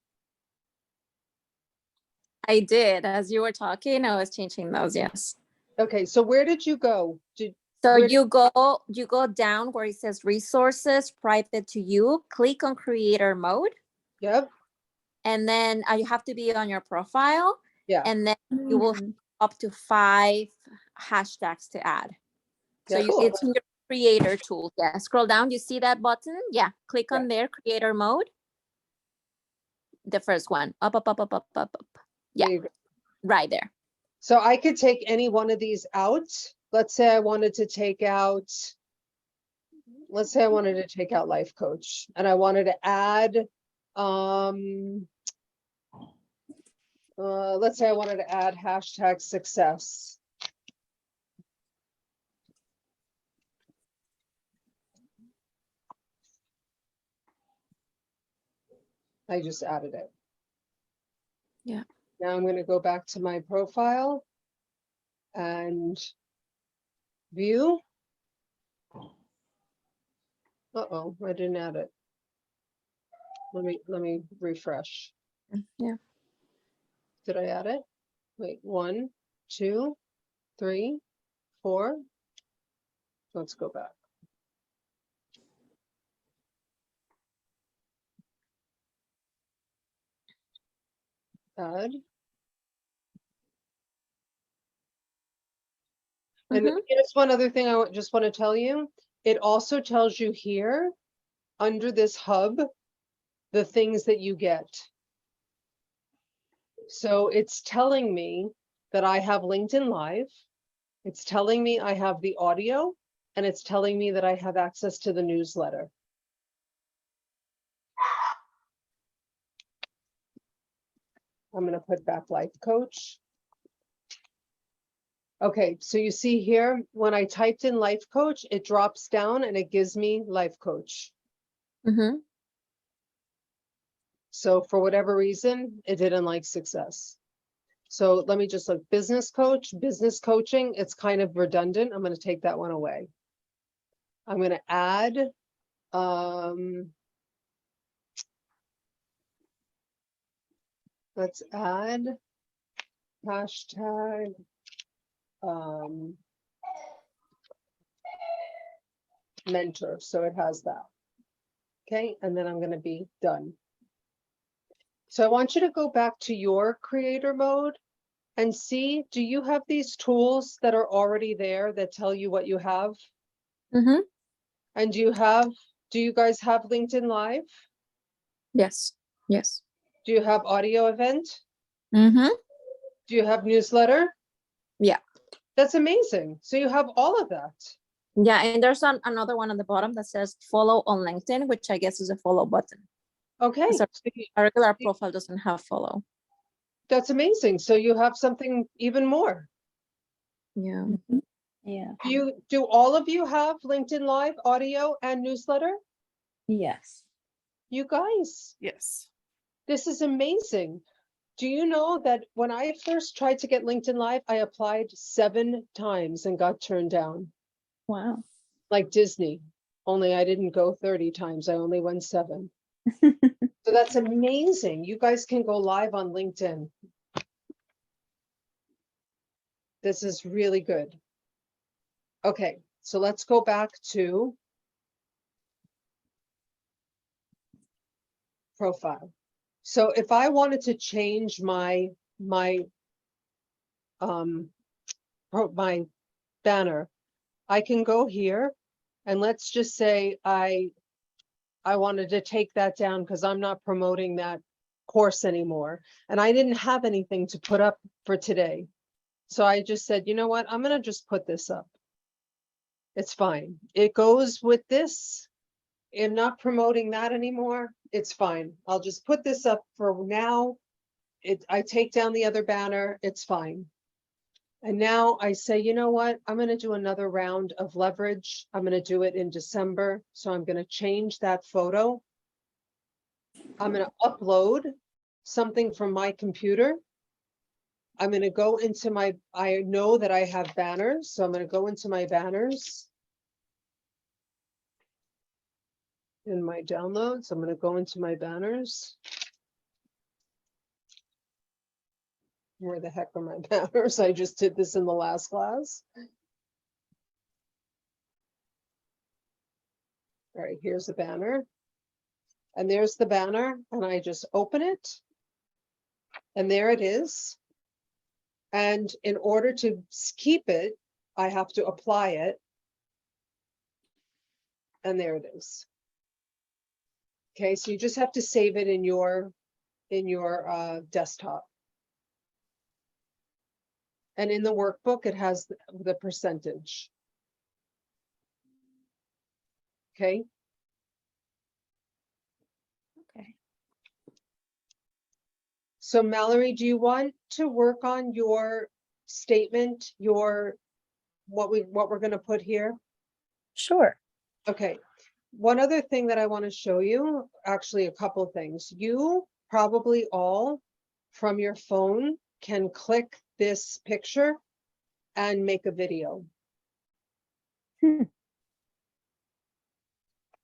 I did. As you were talking, I was changing those, yes. Okay, so where did you go? So where- you go down where it says resources, private to you, click on creator mode, Yep, and then you have to be on your profile, yeah, and then you will have up to 5 hashtags to add. So yeah. it's in your creator tool. Yeah, scroll down, you see that button? Yeah, click Yeah. on there, creator mode. The first one, up. Yeah, There you go. right there. So I could take any one of these out. Let's say I wanted to take out, let's say I wanted to take out life coach, and I wanted to add, let's say I wanted to add hashtag success. I just added it. Yeah. Now I'm going to go back to my profile and view. Uh-oh, I didn't add it. Let me refresh. Yeah. Did I add it? Wait, 1, 2, 3, 4. Let's go back. Add. And here's one other thing I just want to tell you. It also tells you here under this hub, the things that you get. So it's telling me that I have LinkedIn Live. It's telling me I have the audio, and it's telling me that I have access to the newsletter. I'm gonna put back life coach. Okay, so you see here, when I typed in life coach, it drops down and it gives me life coach. Mm-hmm. So for whatever reason, it didn't like success. So let me just look, business coach, business coaching, it's kind of redundant. I'm gonna take that one away. I'm gonna add, let's add hashtag, mentor, so it has that. Okay, and then I'm gonna be done. So I want you to go back to your creator mode and see, do you have these tools that are already there that tell you what you have? Mm-hmm. And do you guys have LinkedIn Live? Yes. Yes. Do you have audio event? Mm-hmm. Do you have newsletter? Yeah. That's amazing. So you have all of that. Yeah, and there's another one on the bottom that says follow on LinkedIn, which I guess is a follow button. Okay, So so a regular profile doesn't have follow. that's amazing. So you have something even more. Yeah. Yeah. Do all of you have LinkedIn Live audio and newsletter? Yes. You guys, Yes. this is amazing. Do you know that when I first tried to get LinkedIn Live, I applied 7 times and got turned down, Wow. like Disney. Only I didn't go 30 times. I only went 7. So that's amazing. You guys can go live on LinkedIn. This is really good. Okay, so let's go back to profile. So if I wanted to change my my banner, I can go here and let's just say I wanted to take that down because I'm not promoting that course anymore. And I didn't have anything to put up for today. So I just said, you know what, I'm gonna just put this up. It's fine. It goes with this. I'm not promoting that anymore. It's fine. I'll just put this up for now. I take down the other banner. It's fine. And now I say, you know what? I'm going to do another round of leverage. I'm going to do it in December. So I'm going to change that photo. I'm going to upload something from my computer. I'm going to go into I know that I have banners. So I'm going to go into my banners. In my downloads, I'm going to go into my banners. Where the heck are my banners? I just did this in the last class. All right, here's the banner. And there's the banner, and I just open it. And there it is. And in order to keep it, I have to apply it. And there it is. Okay, so you just have to save it in your desktop. And in the workbook, it has the percentage. Okay. Okay. So Mallory, do you want to work on your statement, what we're going to put here? Sure. Okay. One other thing that I want to show you, actually a couple things. You probably all from your phone can click this picture and make a video. Hmm.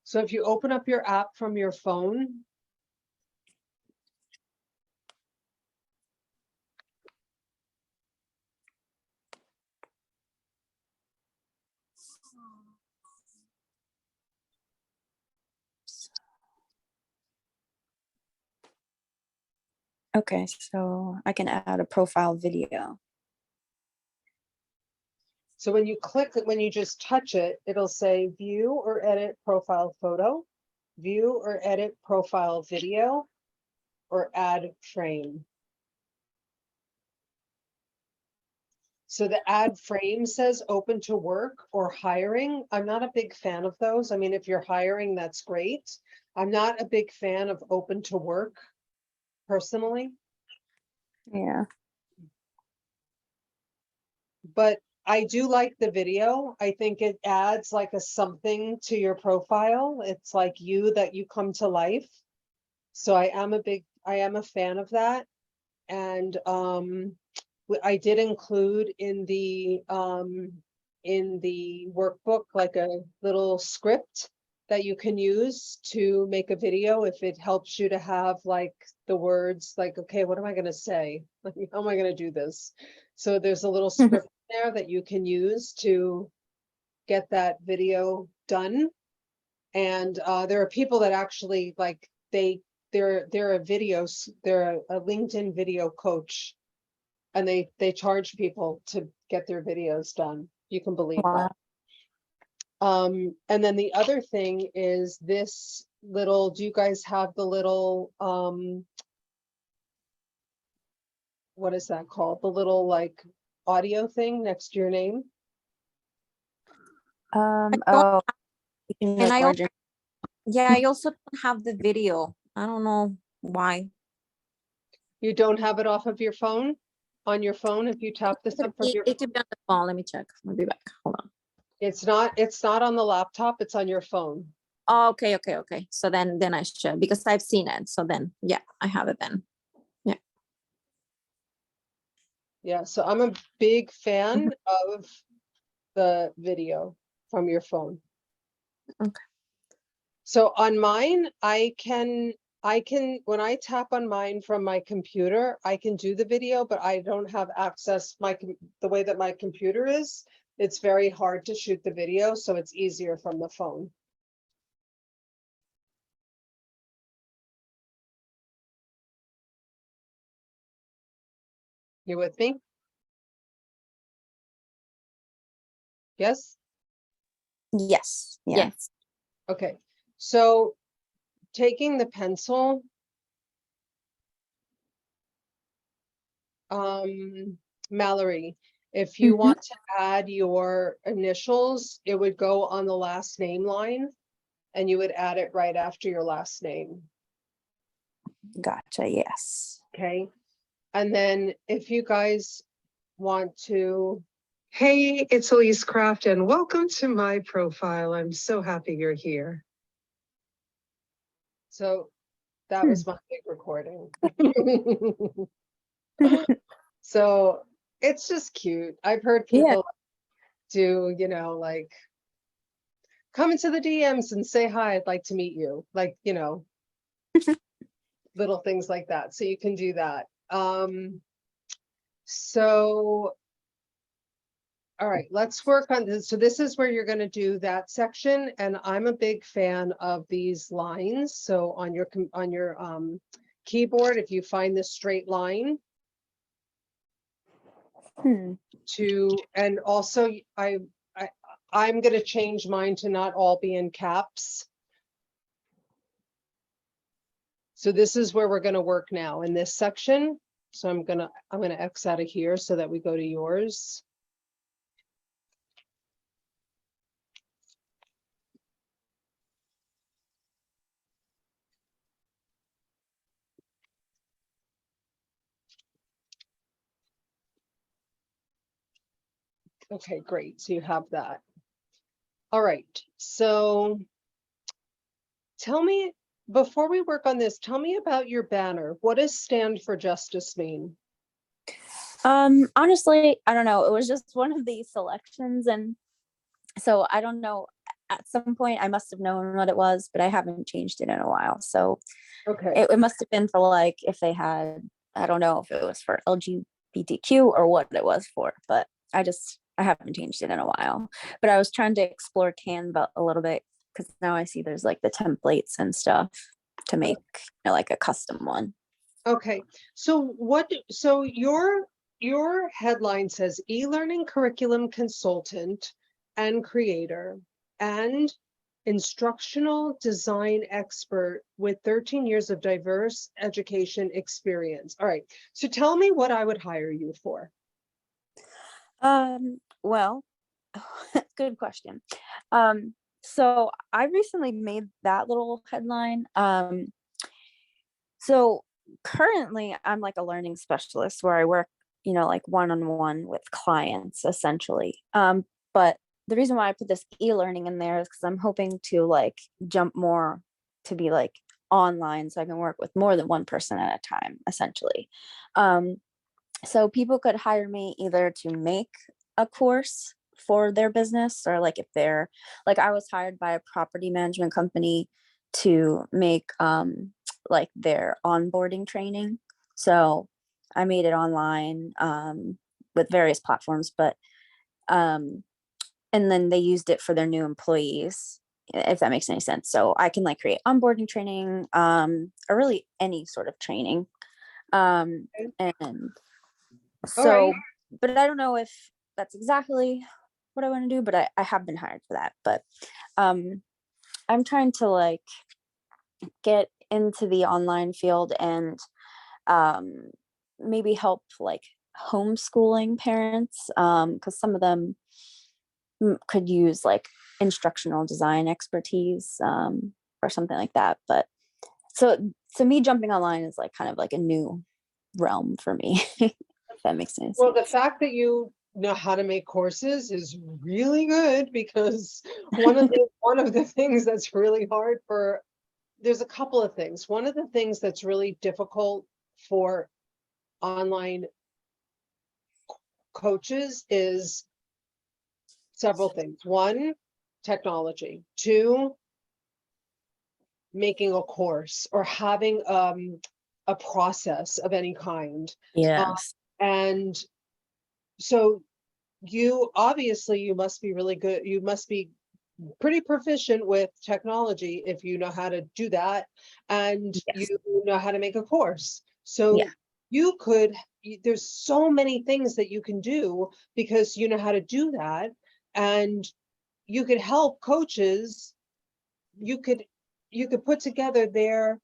So if you open up your app from your phone, Okay, so I can add a profile video. so when you click it, when you just touch it, it'll say view or edit profile photo, view or edit profile video, or add frame. So the add frame says open to work or hiring. I'm not a big fan of those. I mean, if you're hiring, that's great. I'm not a big fan of open to work personally. Yeah. But I do like the video. I think it adds like a something to your profile. It's like you that you come to life. So I am a fan of that. And I did include in the workbook like a little script that you can use to make a video if it helps you to have like the words like, okay, what am I gonna say? Like, how am I gonna do this? So there's a little script there that you can use to get that video done. And there are people that actually like they're a LinkedIn video coach, and they charge people to get their videos done. You can believe Wow. that. And then the other thing is this little, do you guys have the little what is that called? The little like audio thing next to your name? don't- You can do And it I larger. Yeah, I also don't have the video. I don't know why. You don't have it off of your phone? On your phone, if you tap this up from your, It could be on the phone. Let me check. I'll be back. Hold on. it's not on the laptop, it's on your phone. Oh, okay. So then I should, because I've seen it. So then, yeah, I have it then. Yeah, so I'm a big fan of the video from your phone. Okay. So on mine, I can, when I tap on mine from my computer, I can do the video, but I don't have access, the way that my computer is, it's very hard to shoot the video, so it's easier from the phone. You with me? Yes? Yes. Yeah. Yes. Okay, so taking the pencil, Mallory, if you Mhm. want to add your initials, it would go on the last name line, and you would add it right after your last name, Gotcha. Yes. okay? And then if you guys want to, hey, it's Elise Craft, and welcome to my profile. I'm so happy you're here. So that was my big recording. So it's just cute. I've heard Yeah. people do, like come into the DMs and say hi, I'd like to meet you. Like, little things like that. So you can do that. So all right, let's work on this. So this is where you're going to do that section, and I'm a big fan of these lines. So on your keyboard, if you find this straight line and also I'm going to change mine to not all be in caps. So this is where we're going to work now in this section. So I'm going to X out of here so that we go to yours. Okay, great. So you have that. All right. So tell me, before we work on this, tell me about your banner. What does Stand for Justice mean? Honestly, I don't know. It was just one of these selections, and so I don't know. At some point, I must have known what it was, but I haven't changed it in a while. So Okay. it must have been for like if they had, I don't know if it was for LGBTQ or what it was for, but I haven't changed it in a while. But I was trying to explore Canva a little bit because now I see there's like the templates and stuff to make like a custom one. Okay. So your headline says e-learning curriculum consultant and creator and instructional design expert with 13 years of diverse education experience. All right. So tell me what I would hire you for. Well, good question. So I recently made that little headline. So currently I'm like a learning specialist where I work, like one-on-one with clients essentially. But the reason why I put this e-learning in there is because I'm hoping to like jump more to be like online so I can work with more than one person at a time, essentially. Um, so people could hire me either to make a course for their business, or like if they're like, I was hired by a property management company to make like their onboarding training. So I made it online with various platforms, but um and then they used it for their new employees, if that makes any sense. So I can like create onboarding training, or really any sort of training. Okay. And All right. so, but I don't know if that's exactly what I want to do, but I have been hired for that. But um I'm trying to like get into the online field and um maybe help like homeschooling parents, because some of them could use like instructional design expertise, or something like that. But so me jumping online is like kind of like a new realm for me, if that makes sense. Well, the fact that you know how to make courses is really good, because one of the things that's really hard for, there's a couple of things. One of the things that's really difficult for online coaches is several things. One, technology. Two, making a course or having a process of any kind. Yes. And so you obviously, you must be really good. You must be pretty proficient with technology if you know how to do that, and Yes. you know how to make a course. Yeah. So there's so many things that you can do because you know how to do that, and you could help coaches. You could put together their,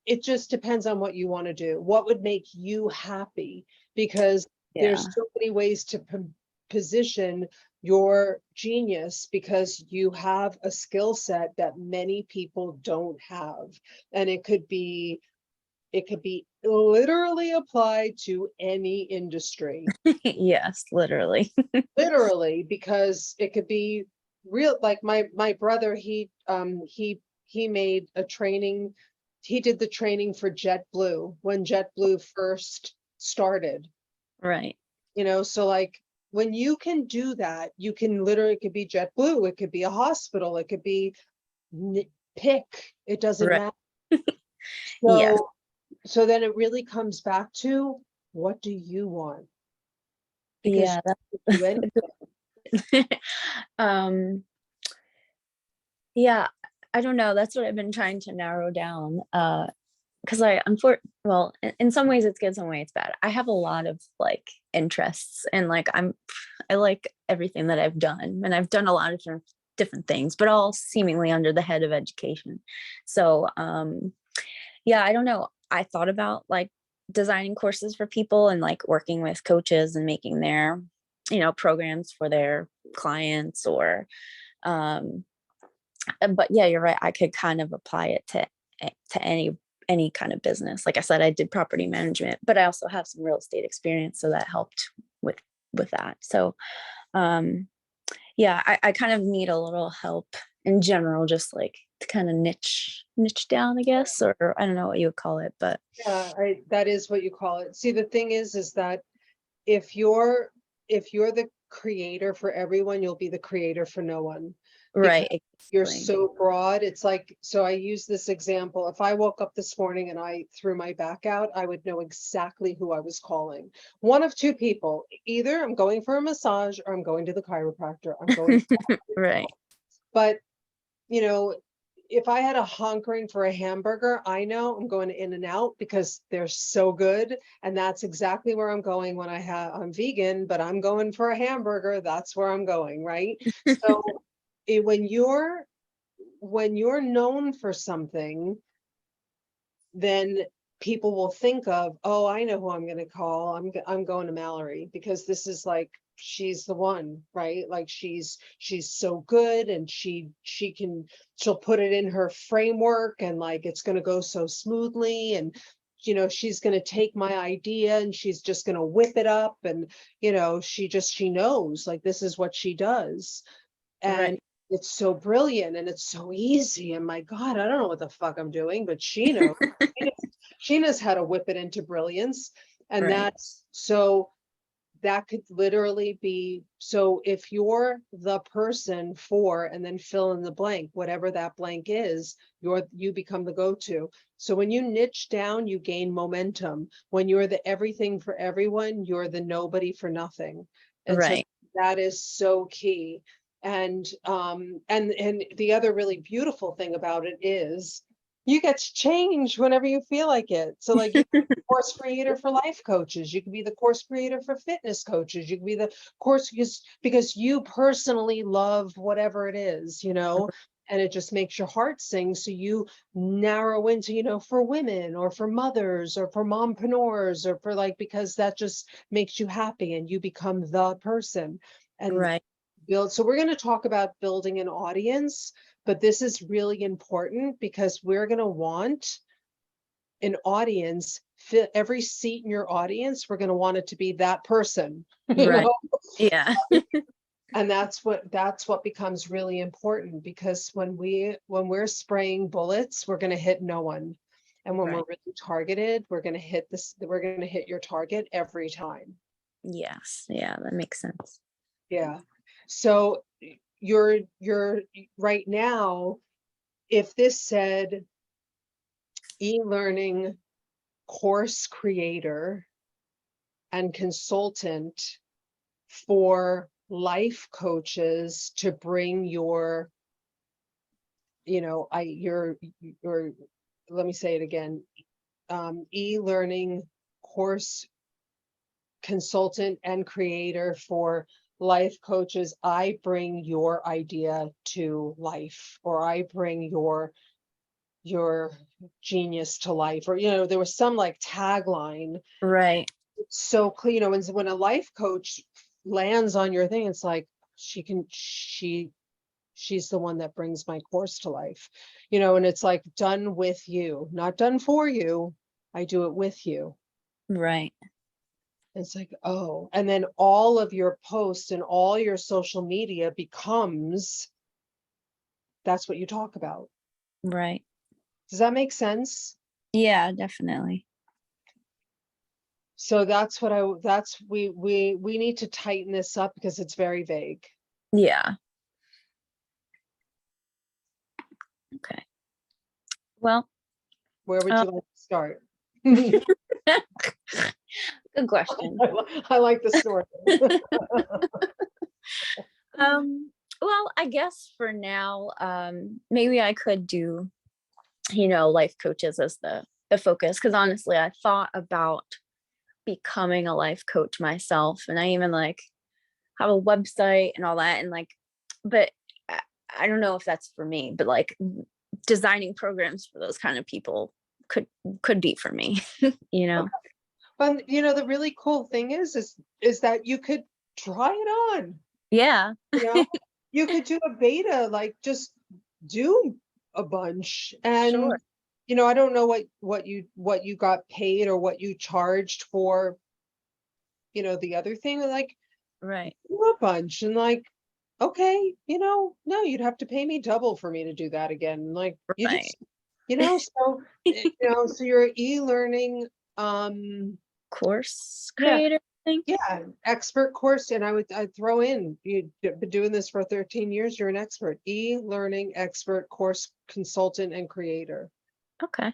it just depends on what you want to do. What would make you happy? Because Yeah. there's so many ways to position your genius, because you have a skill set that many people don't have. And it could be literally applied to any industry. Yes, literally. Literally, because it could be real, like my brother, he made a training. He did the training for JetBlue when JetBlue first started, Right. so like when you can do that, you can literally, it could be JetBlue, it could be a hospital, it could be pick, it doesn't Right. matter. Yes. So then it really comes back to, what do you want? Because Yeah. you can do anything. um yeah, I don't know, that's what I've been trying to narrow down, because well, in some ways it's good, some way it's bad. I have a lot of like interests, and like I like everything that I've done, and I've done a lot of different things, but all seemingly under the head of education. So yeah, I don't know, I thought about like designing courses for people and like working with coaches and making their programs for their clients, or um but yeah, you're right, I could kind of apply it to any kind of business. Like I said, I did property management, but I also have some real estate experience, so that helped with that. So yeah, I kind of need a little help in general, just like to kind of niche down, I guess, or I don't know what you would call it, but Yeah, that is what you call it. See, the thing is that if you're the creator for everyone, you'll be the creator for no one, because right, you're exactly. so broad. It's like, so I use this example. If I woke up this morning and I threw my back out, I would know exactly who I was calling. One of two people: either I'm going for a massage or I'm going to the chiropractor. I'm going Right. but if I had a hankering for a hamburger, I know I'm going to In-N-Out because they're so good. And that's exactly where I'm going when I'm vegan, but I'm going for a hamburger. That's where I'm going, right? So when you're known for something, then people will think of, oh, I know who I'm going to call. I'm going to Mallory, because this is like, she's the one, right? Like she's so good, and she'll put it in her framework, and like it's going to go so smoothly. And she's going to take my idea and she's just going to whip it up. And, she knows, like, this is what she does. And Right. it's so brilliant and it's so easy. And my God, I don't know what the fuck I'm doing, but she knows. She knows how to whip it into brilliance. And Right. that could literally be, so if you're the person for, and then fill in the blank, whatever that blank is, you become the go-to. So when you niche down, you gain momentum. When you're the everything for everyone, you're the nobody for nothing. And so Right. that is so key. And the other really beautiful thing about it is you get to change whenever you feel like it. So like, you can be the course creator for life coaches, you can be the course creator for fitness coaches, you can be the course because you personally love whatever it is, and it just makes your heart sing. So you narrow into, for women or for mothers or for mompreneurs or for like, because that just makes you happy and you become the person. And Right. so we're going to talk about building an audience, but this is really important because we're going to want an audience, every seat in your audience, we're going to want it to be that person. Right. Yeah. And that's what becomes really important, because when we're spraying bullets, we're going to hit no one. And when Right. we're really targeted, we're going to hit your target every time. Yes. Yeah, that makes sense. Yeah. So you're right now, if this said e-learning course creator and consultant for life coaches to bring your let me say it again, e-learning course consultant and creator for life coaches, I bring your idea to life, or I bring your genius to life, or there was some like tagline. Right. So clear, when a life coach lands on your thing, it's like she's the one that brings my course to life, and it's like done with you, not done for you. I do it with you. Right. It's like, oh, and then all of your posts and all your social media becomes, that's what you talk about. Right. Does that make sense? Yeah, definitely. So we need to tighten this up because it's very vague. Yeah. Okay. Well, Where would you like to start? good question. I like the story. Well, I guess for now, maybe I could do, life coaches as the focus, because honestly, I thought about becoming a life coach myself, and I even like have a website and all that, and like, but I don't know if that's for me, but like designing programs for those kind of people could be for me. But the really cool thing is that you could try it on. Yeah. You could do a beta, like just do a bunch. And Sure. I don't know what you got paid or what you charged for, the other thing, like Right. do a bunch and like, okay, no, you'd have to pay me double for me to do that again. Like you Right. just, so so you're e-learning Course yeah. creator thing. Yeah, expert course. And I'd throw in, you've been doing this for 13 years, you're an expert, e-learning expert course consultant and creator. Okay.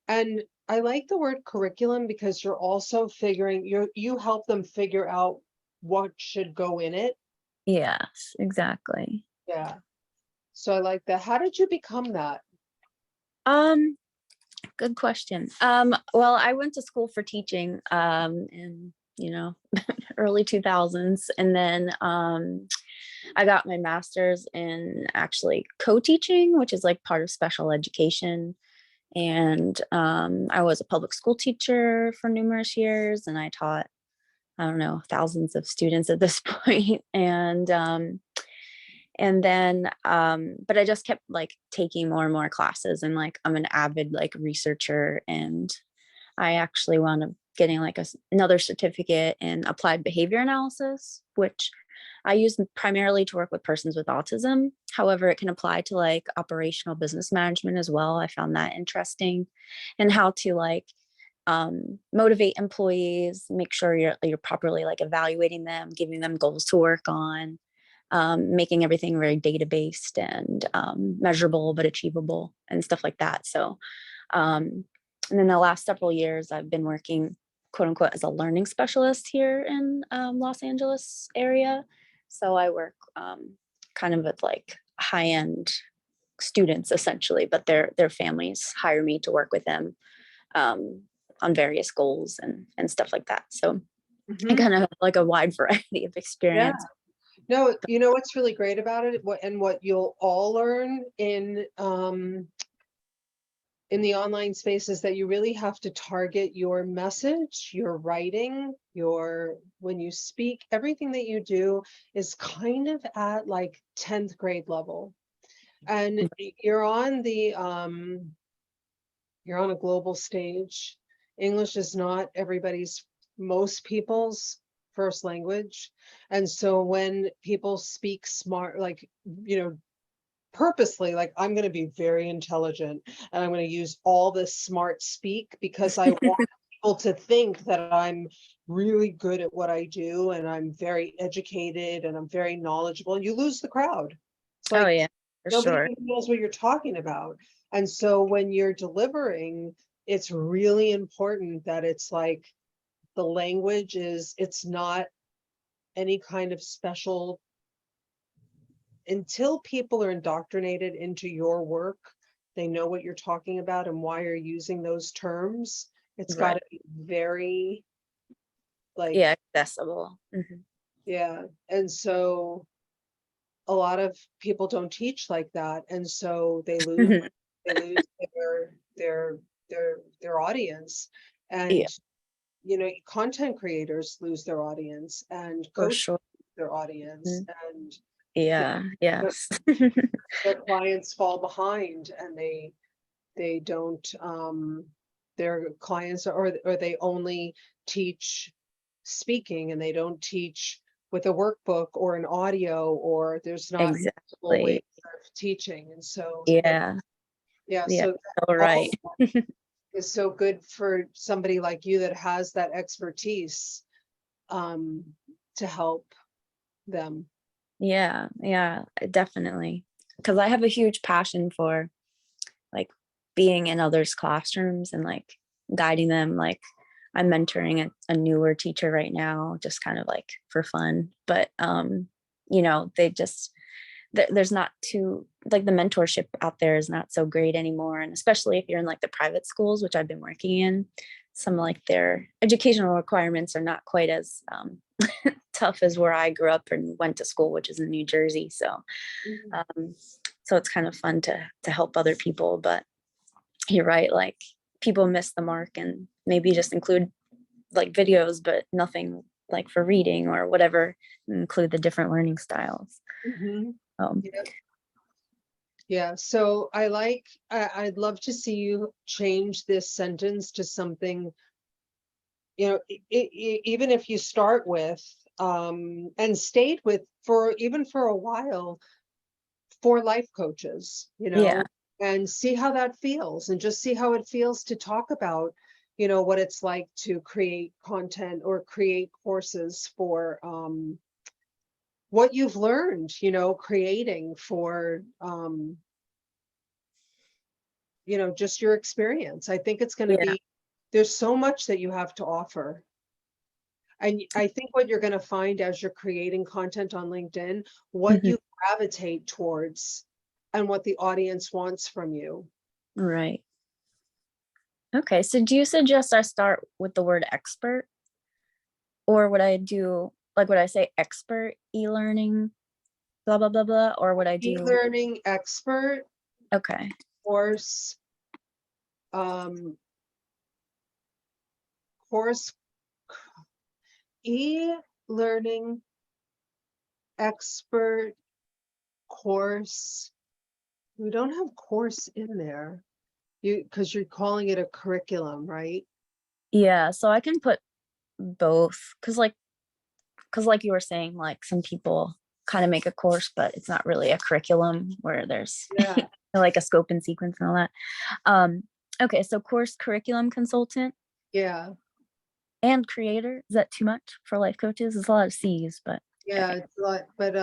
And I like the word curriculum because you're also you help them figure out what should go in it. Yes, exactly. Yeah. So I like that. How did you become that? Good question. Well, I went to school for teaching in, early 2000s, and then I got my master's in actually co-teaching, which is like part of special education. And I was a public school teacher for numerous years, and I taught, I don't know, thousands of students at this point. And then but I just kept like taking more and more classes, and like I'm an avid like researcher, and I actually wound up getting like another certificate in applied behavior analysis, which I use primarily to work with persons with autism. However, it can apply to like operational business management as well. I found that interesting, and how to like motivate employees, make sure you're properly like evaluating them, giving them goals to work on, making everything very data based and measurable but achievable and stuff like that. So, and then the last several years, I've been working quote unquote as a learning specialist here in Los Angeles area. So I work kind of with like high end students essentially, but their families hire me to work with them on various goals and stuff like that. So I kind of have like a wide variety of Yeah. experience. No, you know what's really great about it, what you'll all learn in the online space is that you really have to target your message, your writing, when you speak, everything that you do is kind of at like 10th grade level. And you're on a global stage. English is not most people's first language. And so when people speak smart, like, purposely, like, I'm going to be very intelligent and I'm going to use all this smart speak because I want people to think that I'm really good at what I do and I'm very educated and I'm very knowledgeable. You lose the crowd. It's Oh like yeah, for nobody sure. even knows what you're talking about. And so when you're delivering, it's really important that it's like the language it's not any kind of special. Until people are indoctrinated into your work, they know what you're talking about and why you're using those terms. It's got to be very like, Yeah, accessible. yeah. And so a lot of people don't teach like that. And so they lose their their audience. Yeah, And content creators lose their audience and for coaches sure. their audience and Yeah, yes. their clients fall behind and they don't their clients or they only teach speaking and they don't teach with a workbook or an audio, or there's not multiple ways Exactly. of teaching. And so Yeah, yeah, yeah, so all right. is so good for somebody like you that has that expertise to help them. Yeah, yeah, definitely. Because I have a huge passion for like being in others' classrooms and like guiding them. Like I'm mentoring a newer teacher right now, just kind of like for fun. But they just there's not too like the mentorship out there is not so great anymore. And especially if you're in like the private schools, which I've been working in, some like their educational requirements are not quite as tough as where I grew up and went to school, which is in New Jersey. So so it's kind of fun to help other people. But you're right, like people miss the mark and maybe just include like videos, but nothing like for reading or whatever, include the different learning styles. Yeah. Yeah, so I'd love to see you change this sentence to something, even if you start with, and stayed with even for a while, for life coaches, Yeah. and see how that feels and just see how it feels to talk about, what it's like to create content or create courses for, what you've learned, creating for, just your experience. I think it's going to Yeah. be, there's so much that you have to offer. And I think what you're going to find as you're creating content on LinkedIn, what Mhm. you gravitate towards and what the audience wants from you. Right. Okay. So do you suggest I start with the word expert? Or would I do like would I say expert e-learning, blah blah blah blah? Or would I do E-learning expert okay. course, course, e-learning expert course. We don't have course in there. Because you're calling it a curriculum, right? Yeah, so I can put both because like you were saying, like some people kind of make a course, but it's not really a curriculum where there's Yeah, like a scope and sequence and all that. Okay, so course curriculum consultant yeah, and creator. Is that too much for life coaches? It's a lot of C's, but yeah, it's a lot, but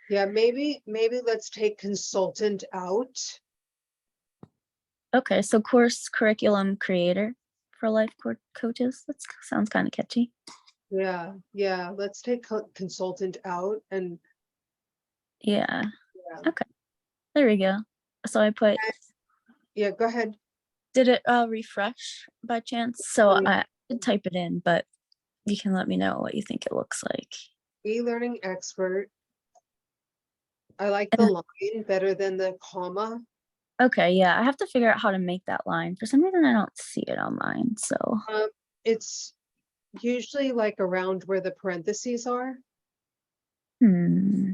yeah, maybe let's take consultant out. okay, so course curriculum creator for life coaches. That sounds kind of catchy. Yeah, yeah, let's take consultant out and Yeah, yeah, okay, there we go. So I put, yeah, go ahead. did it refresh by chance? So Um, I did type it in, but you can let me know what you think it looks like. E-learning expert. I like the line better than the comma. Okay, yeah, I have to figure out how to make that line. For some reason, I don't see it on mine. So, It's usually like around where the parentheses are. hmm.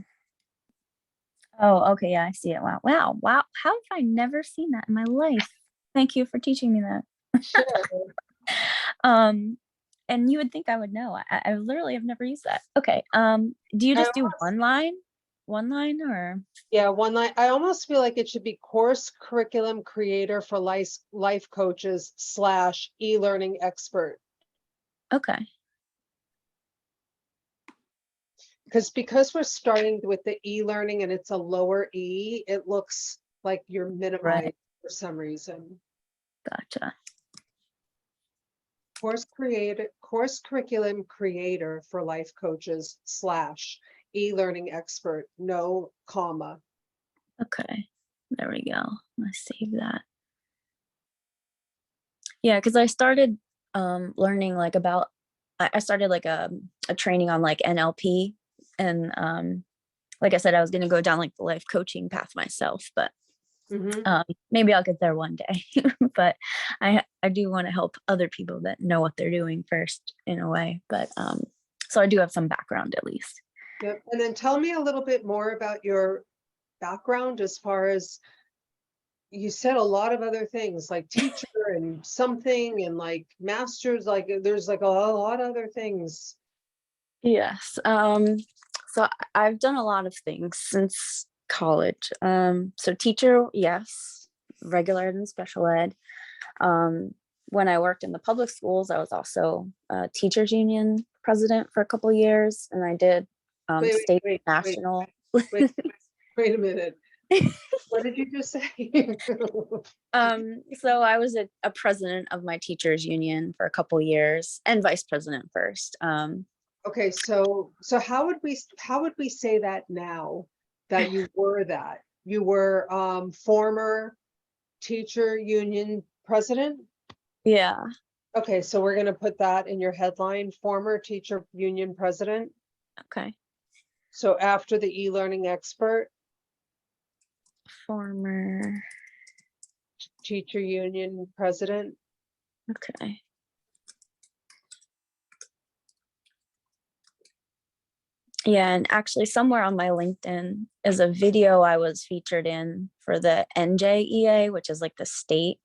Oh, okay, yeah, I see it. Wow, wow, wow. How have I never seen that in my life? Thank you for teaching me that. Sure. And you would think I would know. I literally have never used that. Okay. Do you I just do almost- one line? One line or Yeah, one line. I almost feel like it should be course curriculum creator for life coaches / e-learning expert. okay. Because we're starting with the e-learning and it's a lower E, it looks like you're minimized for some reason. Gotcha. Course curriculum creator for life coaches / e-learning expert, no comma. Okay. There we go. Let's save that. Yeah, because I started learning like about I started like a training on like NLP and like I said, I was gonna go down like the life coaching path myself, but Mhm. maybe I'll get there one day. But I do want to help other people that know what they're doing first in a way. But so I do have some background at least. Yep. And then tell me a little bit more about your background as far as you said a lot of other things like teacher and something and like masters, like there's like a lot of other things. Yes. So I've done a lot of things since college. So teacher, yes, regular ed and special ed. When I worked in the public schools, I was also a teachers union president for a couple of years, and I did Wait, state wait, national. wait, wait a minute. What did you just say? So I was a president of my teachers union for a couple of years and vice president first. Okay, so how would we say that now that you were that? You were former teacher union president? Yeah. Okay, so we're gonna put that in your headline, former teacher union president. Okay. So after the e-learning expert, Former. teacher union president. Okay. Yeah, and actually somewhere on my LinkedIn is a video I was featured in for the NJEA, which is like the state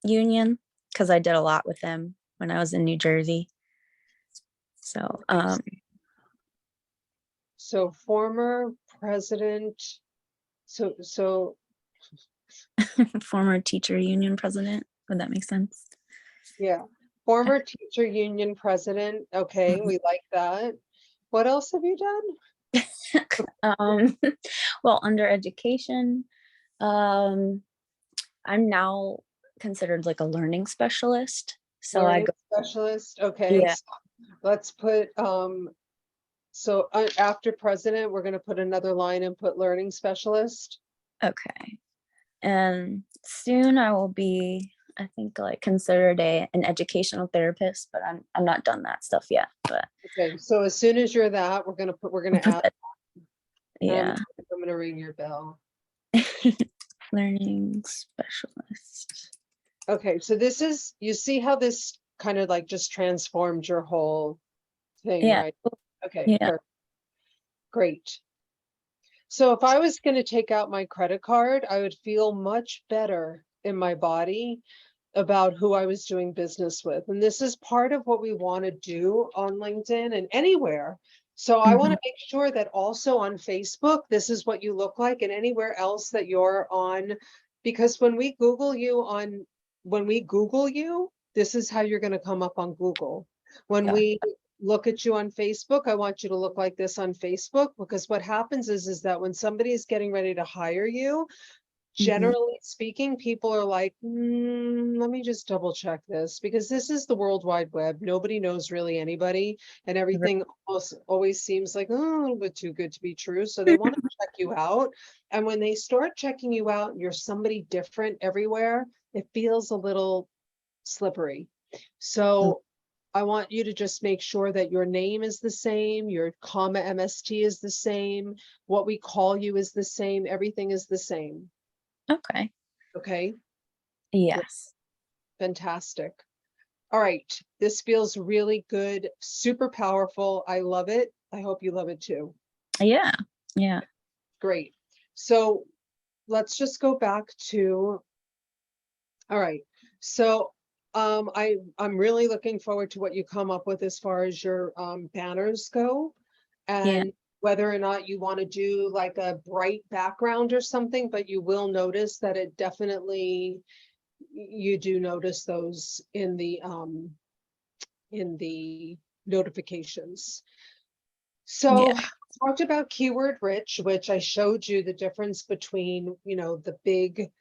union, because I did a lot with them when I was in New Jersey. So So former president, so former teacher union president. Would that make sense? yeah, former teacher union president. Okay, Mhm. we like that. What else have you done? Well, under education, I'm now considered like a learning specialist. So I Learning go, specialist. Okay, yeah, so let's put so after president, we're gonna put another line and put learning specialist. okay. And soon I will be, I think, like considered an educational therapist, but I'm not done that stuff yet. But Okay, so as soon as you're that, we're gonna add, yeah, I'm gonna ring your bell. learning specialist. Okay, so this is, you see how this kind of like just transformed your whole thing, Yeah, right? Okay, yeah, perfect. Great. So if I was going to take out my credit card, I would feel much better in my body. about who I was doing business with. And this is part of what we want to do on LinkedIn and anywhere. So I want to make sure that also on Facebook, this is what you look like, and anywhere else that you're on, because when we Google you, this is how you're going to come up on Google. When Yeah. we look at you on Facebook, I want you to look like this on Facebook, because what happens is that when somebody is getting ready to hire you, generally speaking, people are like, let me just double check this, because this is the World Wide Web. Nobody knows really anybody, and everything always seems like, oh, a little bit too good to be true. So they want to check you out. And when they start checking you out and you're somebody different everywhere, it feels a little slippery. So I want you to just make sure that your name is the same, your comma MST is the same, what we call you is the same, everything is the same. Okay. Okay, Yes. fantastic. All right, this feels really good, super powerful. I love it. I hope you love it too. Yeah. Yeah. Great. So let's just go back to, all right. So I'm really looking forward to what you come up with as far as your banners go, and whether or not you want to do like a bright background or something, but you will notice that it definitely, you do notice those in the notifications. So talked about keyword rich, which I showed you the difference between, the big,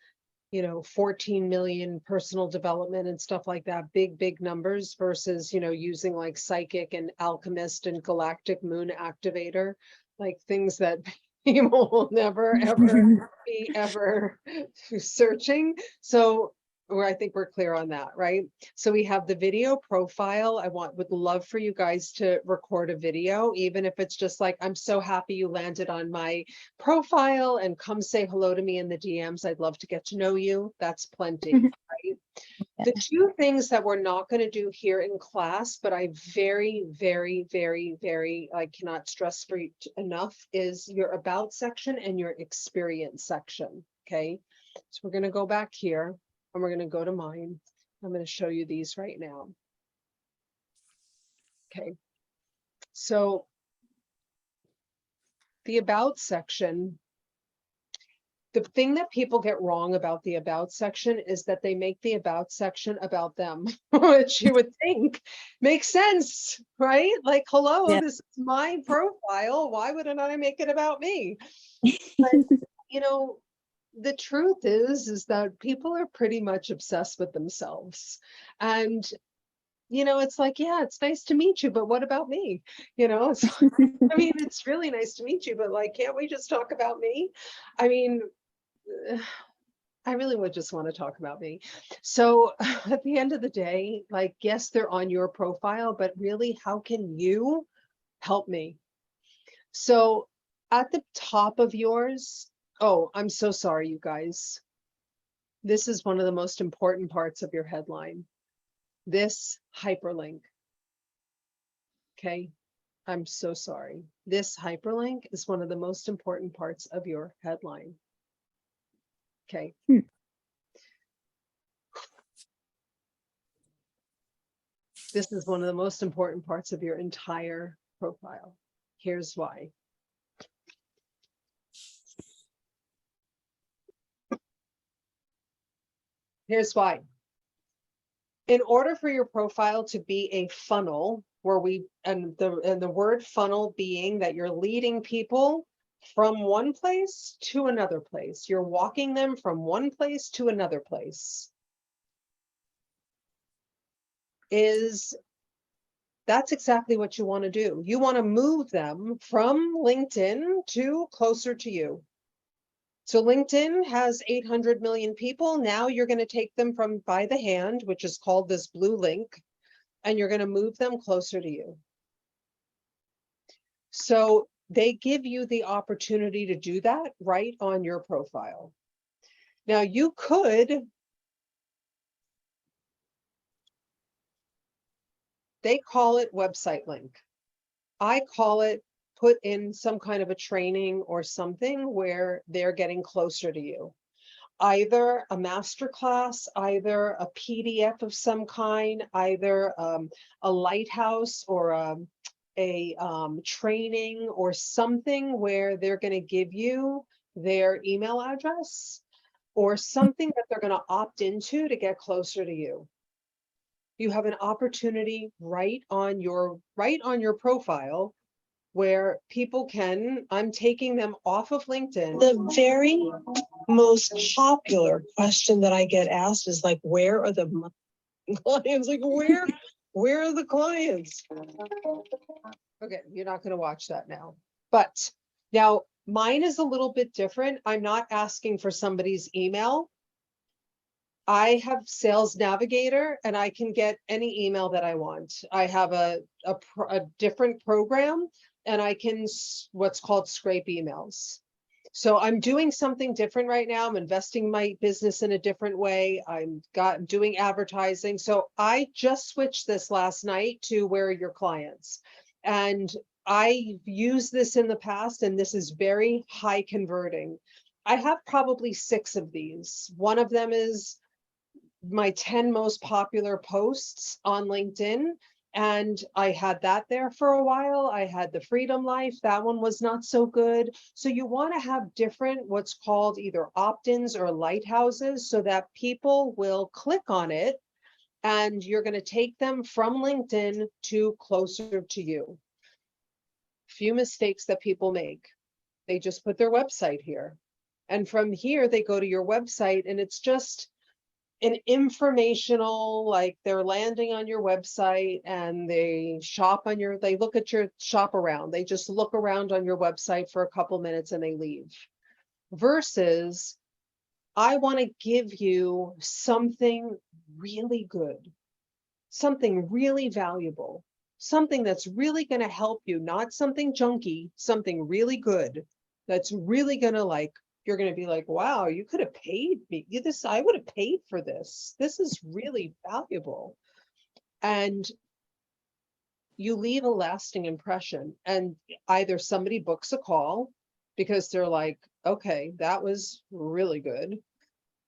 14 million personal development and stuff like that, big numbers versus, using like psychic and alchemist and galactic moon activator, like things that people will never, ever be ever searching. So I think we're clear on that, right? So we have the video profile. Would love for you guys to record a video, even if it's just like, I'm so happy you landed on my profile and come say hello to me in the DMs. I'd love to get to know you. That's plenty, right? The two things that we're not going to do here in class, but I very, very, very, very, I cannot stress for you enough, is your about section and your experience section. Okay. So we're going to go back here and we're going to go to mine. I'm going to show you these right now. Okay. So the about section, the thing that people get wrong about the about section is that they make the about section about them, which you would think makes sense, right? Like, hello, this is my profile. Why wouldn't I make it about me? But, the truth is that people are pretty much obsessed with themselves. And, it's like, yeah, it's nice to meet you, but what about me? I mean, it's really nice to meet you, but like, can't we just talk about me? I mean, I really would just want to talk about me. So at the end of the day, like, yes, they're on your profile, but really, how can you help me? So at the top of yours, oh, I'm so sorry, you guys. This is one of the most important parts of your headline. This hyperlink. Okay, I'm so sorry. This hyperlink is one of the most important parts of your headline. Okay. This is one of the most important parts of your entire profile. Here's why. Here's why. In order for your profile to be a funnel, where the word funnel being that you're leading people from one place to another place, you're walking them from one place to another place, that's exactly what you want to do. You want to move them from LinkedIn to closer to you. So LinkedIn has 800 million people. Now you're going to take them from by the hand, which is called this blue link, and you're going to move them closer to you. So they give you the opportunity to do that right on your profile. Now you could, they call it website link. I call it put in some kind of a training or something where they're getting closer to you. either a master class, either a PDF of some kind, either a lighthouse or a training or something where they're going to give you their email address or something that they're going to opt into to get closer to you. You have an opportunity right on your profile where people can, I'm taking them off of LinkedIn. The very most popular question that I get asked is like, where are the clients? Like, where are the clients? Okay, you're not going to watch that now. But now mine is a little bit different. I'm not asking for somebody's email. I have Sales Navigator and I can get any email that I want. I have a different program and I can what's called scrape emails. So I'm doing something different right now. I'm investing my business in a different way. I'm doing advertising. So I just switched this last night to where are your clients? And I've used this in the past and this is very high converting. I have probably 6 of these. One of them is my 10 most popular posts on LinkedIn. And I had that there for a while. I had the Freedom Life. That one was not so good. So you want to have different, what's called either opt-ins or lighthouses so that people will click on it and you're going to take them from LinkedIn to closer to you. Few mistakes that people make. They just put their website here. And from here, they go to your website and it's just an informational, like they're landing on your website and they look at your shop around. They just look around on your website for a couple minutes and they leave. Versus, I want to give you something really good, something really valuable, something that's really going to help you, not something junky, something really good that's really going to you're going to be like, wow, you could have paid me this. I would have paid for this. This is really valuable. And you leave a lasting impression and either somebody books a call because they're like, okay, that was really good.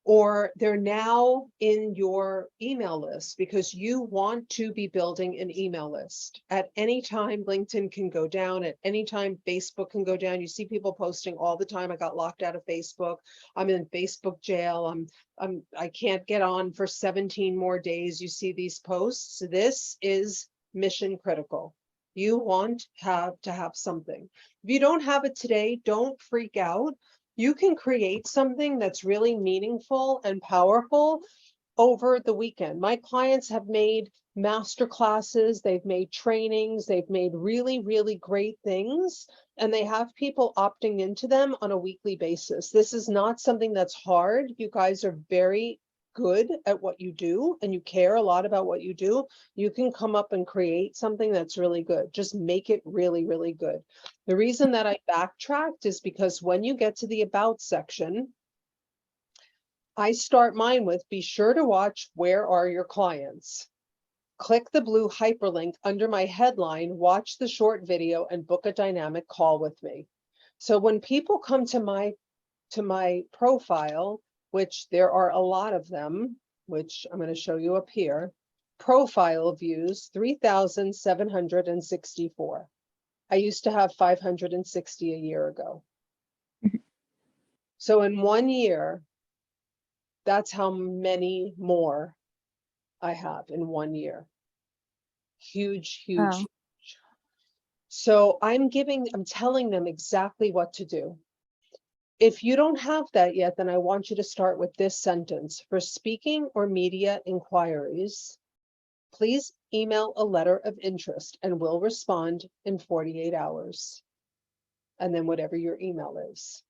Or they're now in your email list because you want to be building an email list. At any time, LinkedIn can go down. At any time, Facebook can go down. You see people posting all the time. I got locked out of Facebook. I'm in Facebook jail. I can't get on for 17 more days. You see these posts. This is mission critical. You want to have something. If you don't have it today, don't freak out. You can create something that's really meaningful and powerful over the weekend. My clients have made master classes, they've made trainings, they've made really, really great things, and they have people opting into them on a weekly basis. This is not something that's hard. You guys are very good at what you do and you care a lot about what you do. You can come up and create something that's really good. Just make it really, really good. The reason that I backtracked is because when you get to the about section, I start mine with, be sure to watch Where Are Your Clients? Click the blue hyperlink under my headline, watch the short video and book a dynamic call with me. So when people come to my profile, which there are a lot of them, which I'm going to show you up here, profile views, 3,764. I used to have 560 a year ago. So in 1 year, that's how many more I have in 1 year. Huge, huge. Wow. Huge. So I'm telling them exactly what to do. If you don't have that yet, then I want you to start with this sentence. For speaking or media inquiries, please email a letter of interest and we'll respond in 48 hours. And then whatever your email is.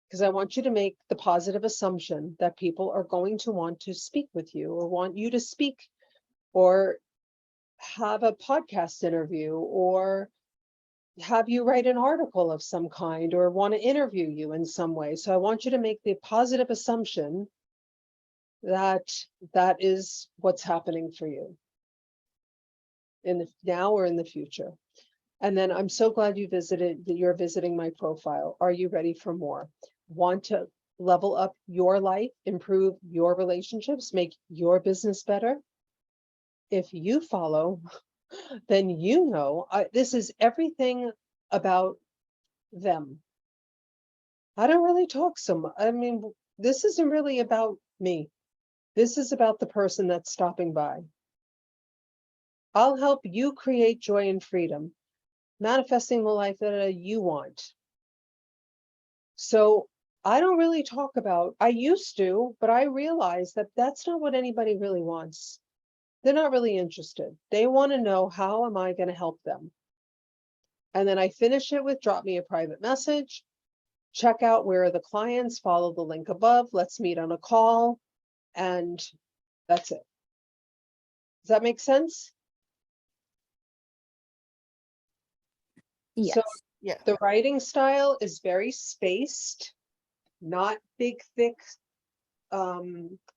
Because I want you to make the positive assumption that people are going to want to speak with you or want you to speak or have a podcast interview or have you write an article of some kind or want to interview you in some way. So I want you to make the positive assumption that that is what's happening for you in the now or in the future. And then I'm so glad that you're visiting my profile. Are you ready for more? Want to level up your life, improve your relationships, make your business better? If you follow, then you know this is everything about them. I don't really talk so much. I mean, this isn't really about me. This is about the person that's stopping by. I'll help you create joy and freedom, manifesting the life that you want. So I don't really talk about, I used to, but I realized that that's not what anybody really wants. They're not really interested. They want to know, how am I going to help them? And then I finish it with, drop me a private message, check out where are the clients, follow the link above, let's meet on a call, and that's it. Does that make sense? Yes. So Yeah. the writing style is very spaced, not big, thick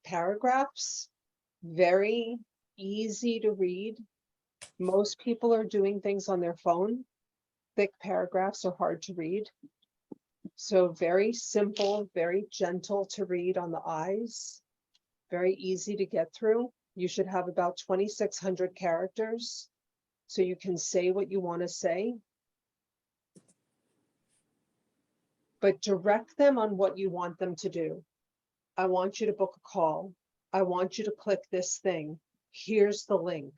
paragraphs, very easy to read. Most people are doing things on their phone. Thick paragraphs are hard to read. So very simple, very gentle to read on the eyes, very easy to get through. You should have about 2,600 characters so you can say what you want to say. But direct them on what you want them to do. I want you to book a call. I want you to click this thing. Here's the link.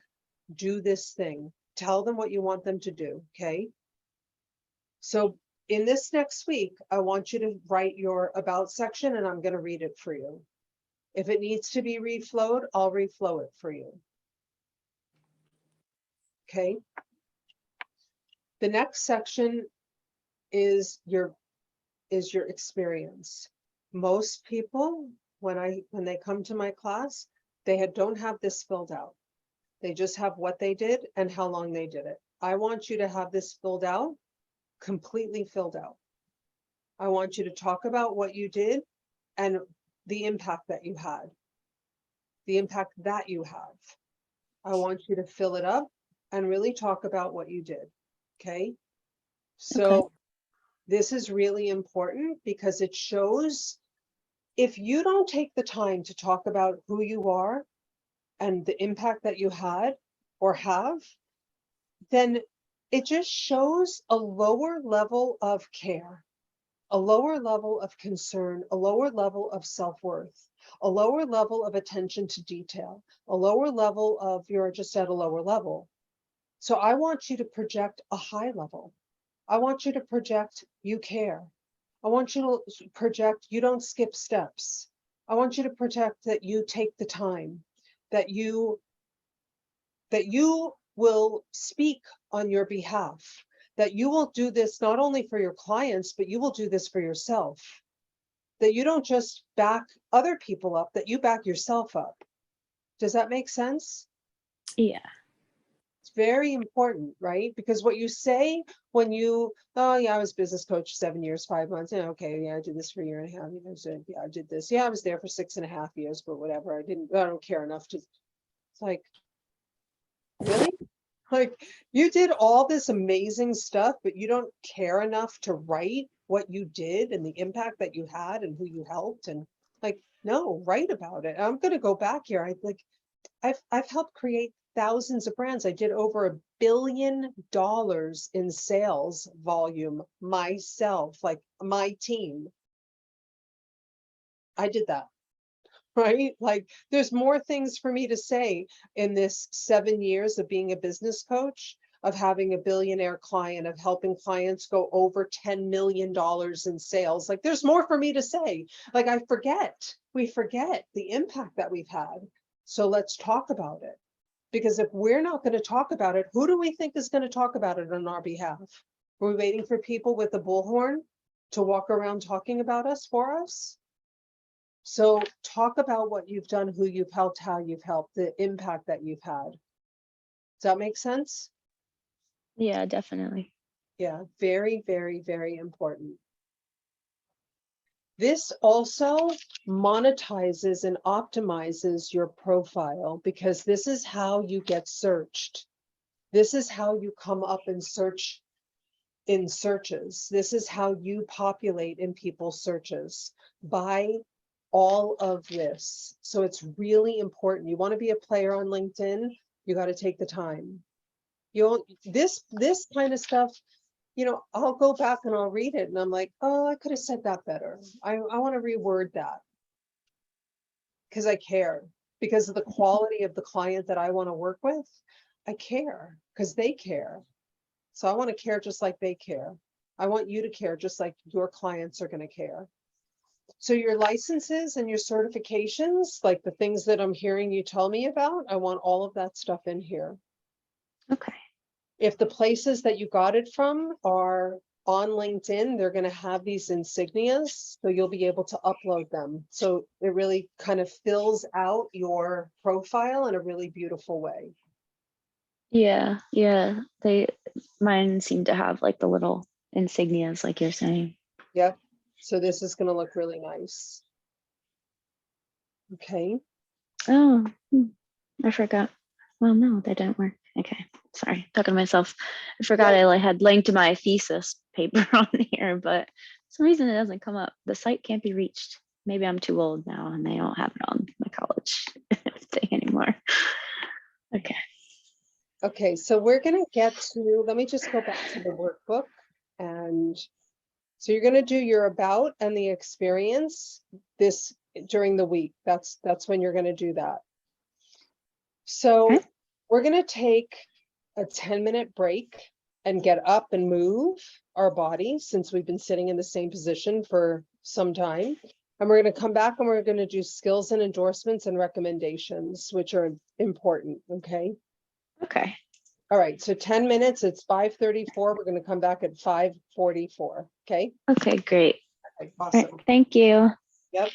Do this thing. Tell them what you want them to do, okay? So in this next week, I want you to write your about section and I'm going to read it for you. If it needs to be reflowed, I'll reflow it for you. Okay. The next section is your experience. Most people, when they come to my class, they don't have this filled out. They just have what they did and how long they did it. I want you to have this filled out, completely filled out. I want you to talk about what you did and the impact that you had. The impact that you have. I want you to fill it up and really talk about what you did. Okay. So this is really important because it shows, if you don't take the time to talk about who you are and the impact that you had or have, then it just shows a lower level of care, a lower level of concern, a lower level of self-worth, a lower level of attention to detail, a lower level of, you're just at a lower level. So I want you to project a high level. I want you to project you care. I want you to project you don't skip steps. I want you to project that you take the time, that you will speak on your behalf, that you will do this not only for your clients, but you will do this for yourself, that you don't just back other people up, that you back yourself up. Does that make sense? Yeah. It's very important, right? Because what you say when you, oh yeah, I was business coach 7 years, 5 months. Yeah, okay, yeah, I did this for a year and a half. Yeah, I did this. Yeah, I was there for 6.5 years, but whatever. I don't care enough to. It's like, really? Like, you did all this amazing stuff, but you don't care enough to write what you did and the impact that you had and who you helped. And like, no, write about it. I'm gonna go back here. I've helped create thousands of brands. I did over $1 billion in sales volume myself, like my team. I did that, right? Like, there's more things for me to say in this 7 years of being a business coach, of having a billionaire client, of helping clients go over $10 million in sales. Like, there's more for me to say. Like, we forget the impact that we've had. So let's talk about it. Because if we're not going to talk about it, who do we think is going to talk about it on our behalf? We're waiting for people with a bullhorn to walk around talking about us for us. So talk about what you've done, who you've helped, how you've helped, the impact that you've had. Does that make sense? Yeah, definitely. Yeah, very, very, very important. This also monetizes and optimizes your profile because this is how you get searched. This is how you come up in searches. This is how you populate in people's searches, by all of this. So it's really important. You want to be a player on LinkedIn, you got to take the time. This kind of stuff, I'll go back and I'll read it and I'm like, oh, I could have said that better. I want to reword that. Because I care, because of the quality of the client that I want to work with. I care because they care. So I want to care just like they care. I want you to care just like your clients are going to care. So your licenses and your certifications, like the things that I'm hearing you tell me about, I want all of that stuff in here. Okay. If the places that you got it from are on LinkedIn, they're going to have these insignias, so you'll be able to upload them. So it really kind of fills out your profile in a really beautiful way. Yeah, yeah. Mine seem to have like the little insignias, like you're saying. Yep. So this is going to look really nice. Okay. Oh, I forgot. Well, no, they didn't work. Okay, sorry, talking to myself. I forgot I had linked my thesis paper on here, but for some reason it doesn't come up. The site can't be reached. Maybe I'm too old now and they don't have it on my college thing anymore. Okay. Okay, so we're going to get to, let me just go back to the workbook. And so you're going to do your about and the experience this during the week. That's when you're going to do that. So Okay. we're going to take a 10-minute break and get up and move our body, since we've been sitting in the same position for some time. And we're going to come back and we're going to do skills and endorsements and recommendations, which are important. Okay. Okay. All right. So 10 minutes, it's 5:34. We're going to come back at 5:44. Okay. Okay, great. Okay, All right, awesome. thank you. Yep.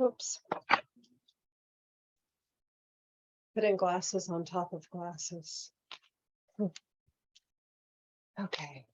Whoops. Putting glasses on top of glasses. Okay.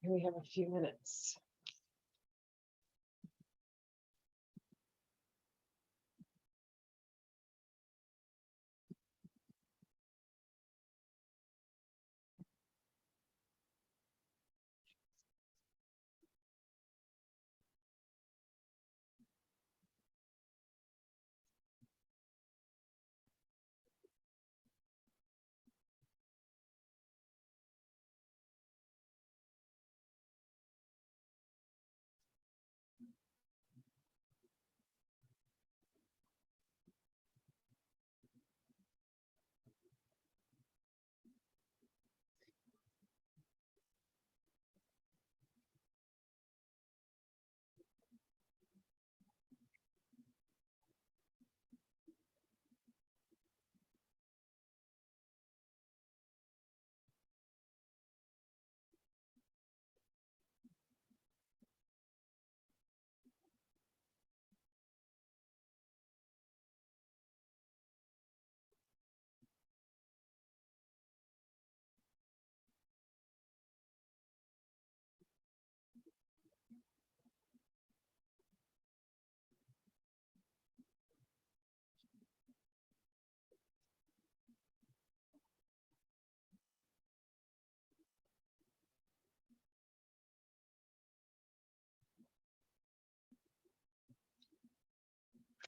And we have a few minutes.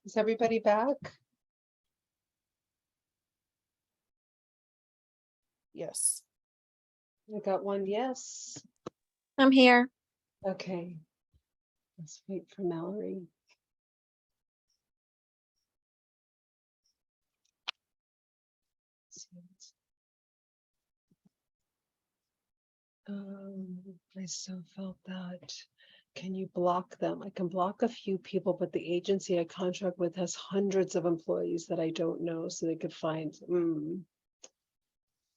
Is everybody back? Yes. I got one yes. I'm here. Okay. Let's wait for Mallory. I so felt that. Can you block them? I can block a few people, but the agency I contract with has hundreds of employees that I don't know, so they could find.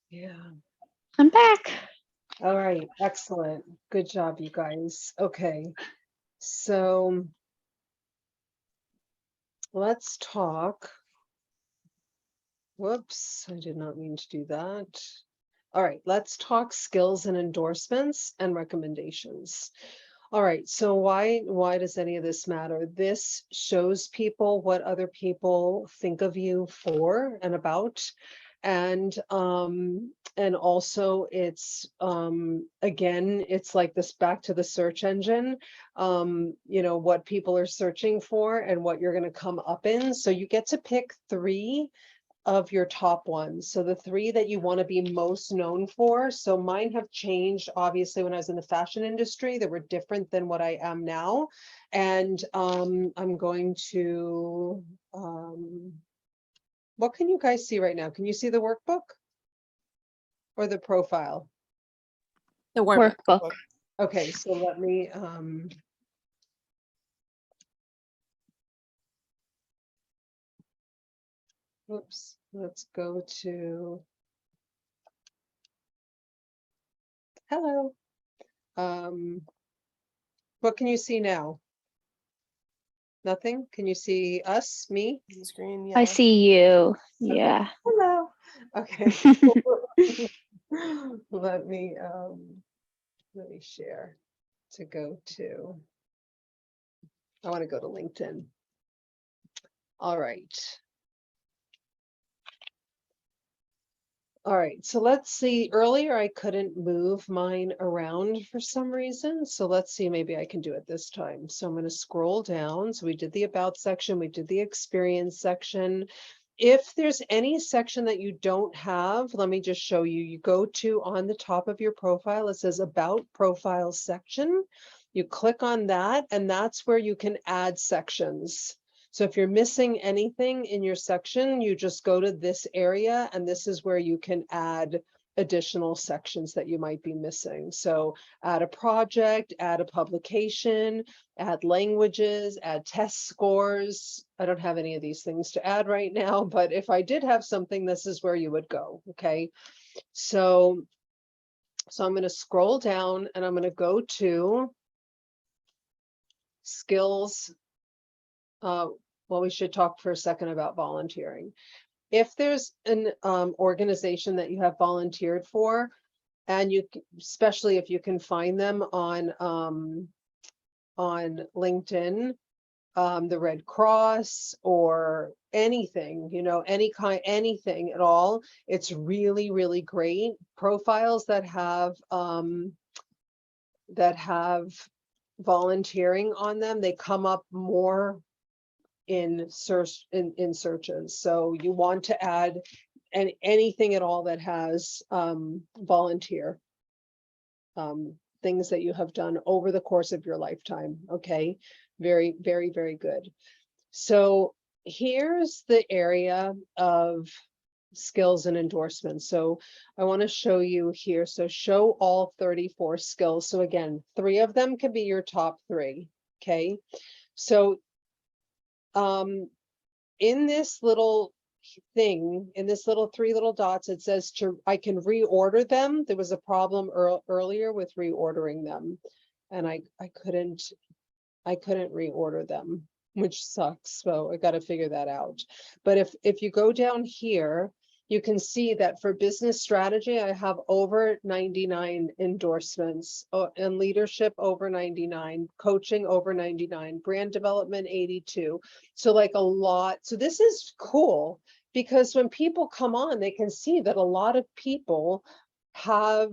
Yeah. I'm back. All right. Excellent. Good job, you guys. Okay. So let's talk. Whoops, I did not mean to do that. All right, let's talk skills and endorsements and recommendations. All right, so why does any of this matter? This shows people what other people think of you for and about. and also it's again, it's like this back to the search engine, you know, what people are searching for and what you're going to come up in. So you get to pick 3 of your top ones. So the 3 that you want to be most known for. So mine have changed. Obviously, when I was in the fashion industry, they were different than what I am now. And I'm going to, what can you guys see right now? Can you see the workbook or the profile? The workbook. Workbook. Okay, so let me, oops, let's go to, hello. What can you see now? Nothing? Can you see us, me? On the screen, I yeah. see you. Okay, Yeah. hello. Okay. Let me share to go to, I want to go to LinkedIn. All right. All right, so let's see. Earlier I couldn't move mine around for some reason. So let's see, maybe I can do it this time. So I'm going to scroll down. So we did the about section, we did the experience section. If there's any section that you don't have, let me just show you. You go to on the top of your profile, it says about profile section. You click on that, and that's where you can add sections. So if you're missing anything in your section, you just go to this area, and this is where you can add additional sections that you might be missing. So add a project, add a publication, add languages, add test scores. I don't have any of these things to add right now, but if I did have something, this is where you would go. Okay. So I'm going to scroll down, and I'm going to go to skills. Well, we should talk for a second about volunteering. If there's an organization that you have volunteered for, and especially if you can find them on LinkedIn, the Red Cross or anything, you know, anything at all, it's really, really great. Profiles that have volunteering on them, they come up more in searches. So you want to add anything at all that has volunteer things that you have done over the course of your lifetime. Okay, very, very, very good. So here's the area of skills and endorsements. So I want to show you here. So show all 34 skills. So again, 3 of them can be your top 3. Okay, so in this little thing, in this little 3 little dots, it says I can reorder them. There was a problem earlier with reordering them, and I couldn't reorder them, which sucks. So I got to figure that out. But if you go down here, you can see that for business strategy, I have over 99 endorsements, and leadership over 99, coaching over 99, brand development 82. So like a lot. So this is cool, because when people come on, they can see that a lot of people have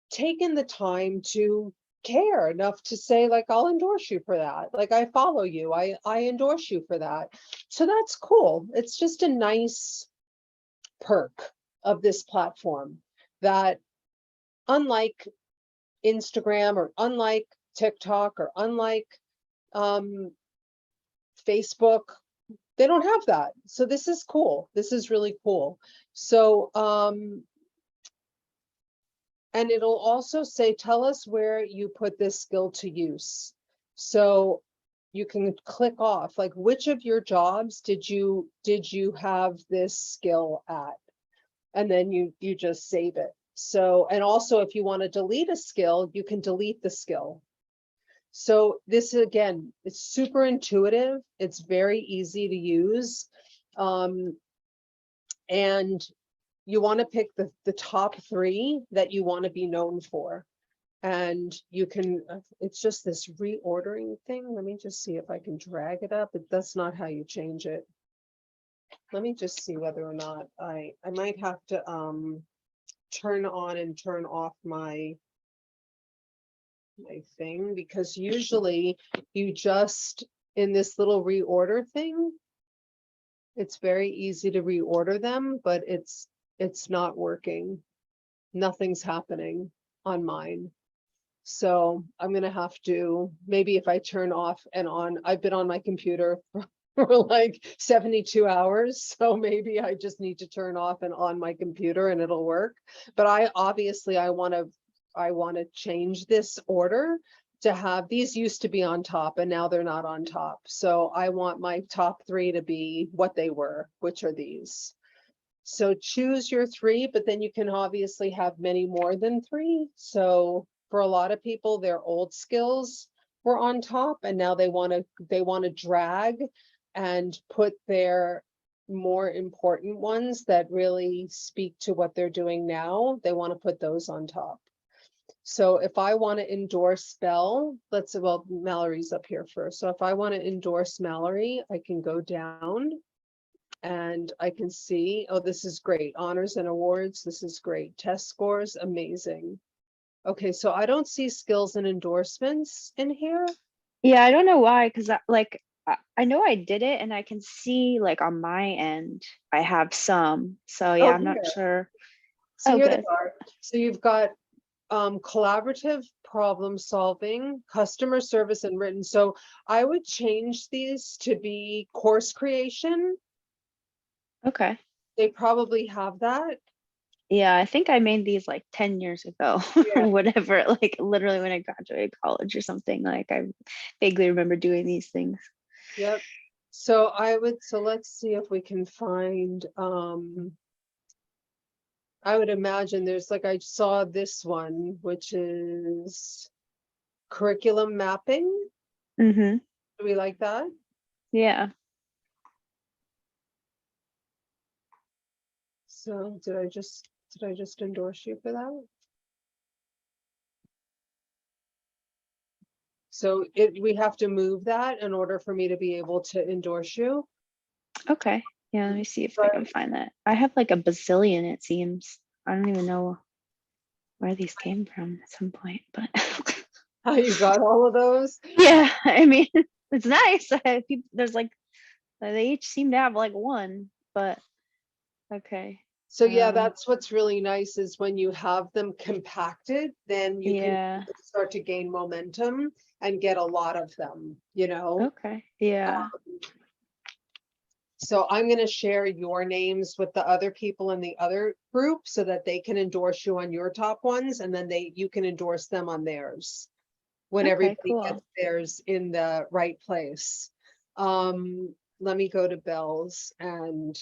taken the time to care enough to say, like, I'll endorse you for that. Like, I follow you, I endorse you for that. So that's cool. It's just a nice perk of this platform that, unlike Instagram or unlike TikTok or unlike Facebook, they don't have that. So this is cool. This is really cool. So and it'll also say, tell us where you put this skill to use. So you can click off, like, which of your jobs did you have this skill at? And then you just save it. So, and also if you want to delete a skill, you can delete the skill. So this, again, it's super intuitive. It's very easy to use. And you want to pick the top 3 that you want to be known for. And you can, it's just this reordering thing. Let me just see if I can drag it up. That's not how you change it. let me just see whether or not I might have to turn on and turn off my thing, because usually you just, in this little reorder thing, it's very easy to reorder them, but it's not working. Nothing's happening on mine. So I'm gonna have to, maybe if I turn off and on, I've been on my computer for like 72 hours. So maybe I just need to turn off and on my computer and it'll work. But I obviously, I want to change this order to have, these used to be on top and now they're not on top. So I want my top 3 to be what they were, which are these. So choose your 3, but then you can obviously have many more than 3. So for a lot of people, their old skills were on top and now they want to drag and put their more important ones that really speak to what they're doing now. They want to put those on top. So if I want to endorse Belle, well, Mallory's up here first. So if I want to endorse Mallory, I can go down and I can see, oh, this is great. Honors and awards. This is great. Test scores, amazing. Okay, so I don't see skills and endorsements in here. Yeah, I don't know why, because I know I did it and I can see like on my end I have some. So yeah, Oh, I'm not here. sure. So Oh, here they good. are. So you've got collaborative problem solving, customer service, and written. So I would change these to be course creation. Okay. They probably have that. Yeah, I think I made these like 10 years ago Yeah. or whatever, like literally when I graduated college or something. Like I vaguely remember doing these things. Yep. So let's see if we can find, I would imagine there's like, I saw this one, which is curriculum mapping. Mm-hmm. Do we like that? Yeah. So did I just endorse you for that? So we have to move that in order for me to be able to endorse you. Okay. Yeah, let me see if I can find that. I have like a bazillion, it seems. I don't even know where these came from at some point, but How you got all of those? yeah, I mean, it's nice. There's like, they each seem to have like one, but okay. So yeah, that's what's really nice is when you have them compacted, then you can Yeah. start to gain momentum and get a lot of them, you know? Okay. Yeah. So I'm going to share your names with the other people in the other group so that they can endorse you on your top ones, and then you can endorse them on theirs when Okay, everybody cool. gets theirs in the right place. Let me go to Belle's, and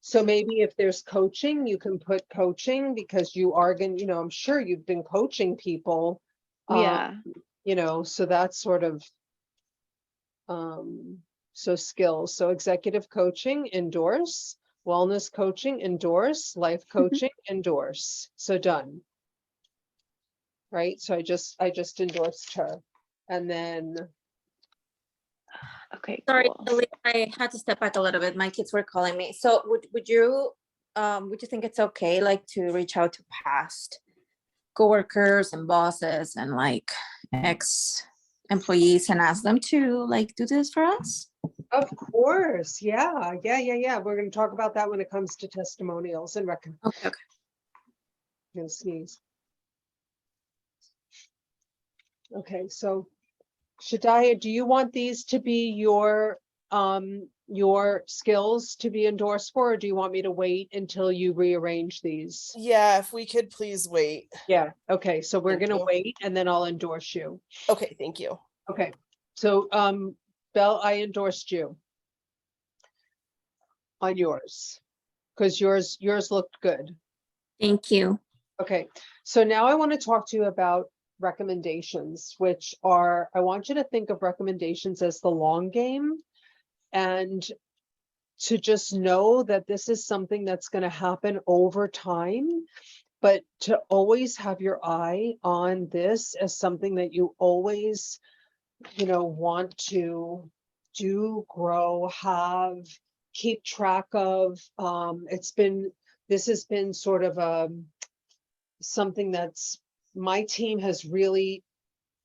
so maybe if there's coaching, you can put coaching, because you are going, I'm sure you've been coaching people. Yeah. So that's sort of, so skills. So executive coaching, endorse. Wellness coaching, endorse. Life coaching, endorse. So done. Right. So I just endorsed her. And then, Okay, Sorry, cool. Elise, I had to step back a little bit. My kids were calling me. So would you think it's okay like to reach out to past coworkers and bosses and like ex employees and ask them to like do this for us? of course. Yeah. We're going to talk about that when it comes to testimonials and record. Okay. I'm gonna sneeze. Okay, so Shadaya, do you want these to be your skills to be endorsed for, or do you want me to wait until you rearrange these? Yeah, if we could please wait. Yeah, okay, so we're Thank gonna you. wait and then I'll endorse you. Okay, thank you. Okay, so Belle, I endorsed you on yours because yours looked good. Thank you. Okay, so now I want to talk to you about recommendations, which are, I want you to think of recommendations as the long game, and to just know that this is something that's going to happen over time, but to always have your eye on this as something that you always, want to do, grow, have, keep track of. This has been sort of something that's my team has really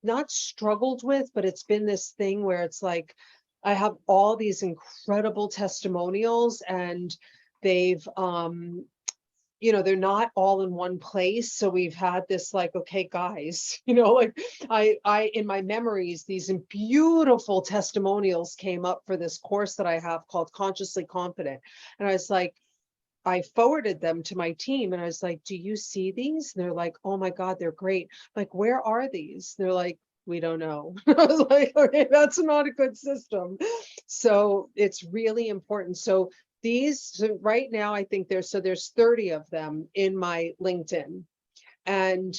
not struggled with, but it's been this thing where it's like, I have all these incredible testimonials and they've, they're not all in one place. So we've had this like, okay, guys, like in my memories, these beautiful testimonials came up for this course that I have called Consciously Confident. And I was like, I forwarded them to my team and I was like, do you see these? And they're like, oh my God, they're great. Like, where are these? They're like, we don't know. I was like, okay, that's not a good system. So it's really important. So right now, I think there's 30 of them in my LinkedIn. And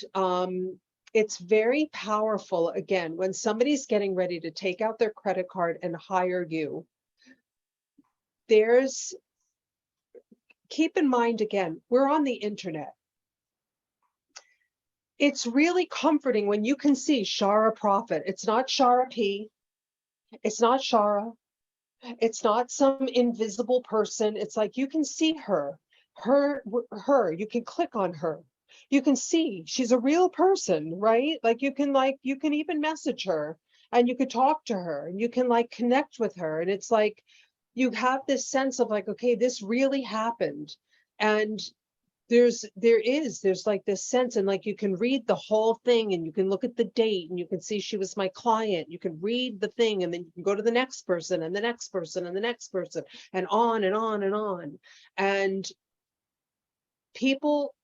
it's very powerful. Again, when somebody's getting ready to take out their credit card and hire you, keep in mind, again, we're on the internet. It's really comforting when you can see Shara Prophet. It's not Shara P. It's not Shara. It's not some invisible person. It's like you can see her. You can click on her. You can see she's a real person, right? Like you can even message her and you could talk to her and you can like connect with her. And it's like you have this sense of like, okay, this really happened. And there's like this sense, and like you can read the whole thing and you can look at the date and you can see she was my client. You can read the thing and then you can go to the next person and the next person and the next person and on and on and on. And people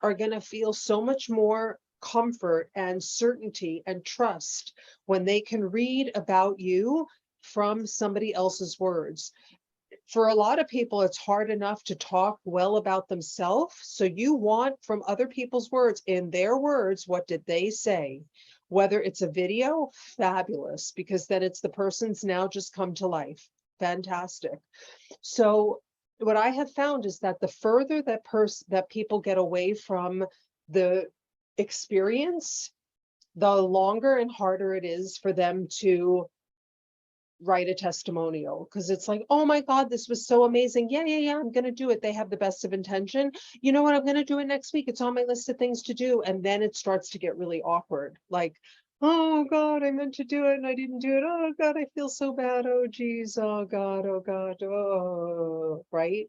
are going to feel so much more comfort and certainty and trust when they can read about you from somebody else's words. For a lot of people, it's hard enough to talk well about themselves. So you want from other people's words, in their words, what did they say? Whether it's a video, fabulous, because then it's the person's now just come to life. Fantastic. So what I have found is that the further that people get away from the experience, the longer and harder it is for them to write a testimonial, because it's like, oh my God, this was so amazing. Yeah, I'm going to do it. They have the best of intention. You know what? I'm going to do it next week. It's on my list of things to do. And then it starts to get really awkward. Like, oh God, I meant to do it and I didn't do it. Oh God, I feel so bad. Oh geez. Oh God. Oh God. Oh, right.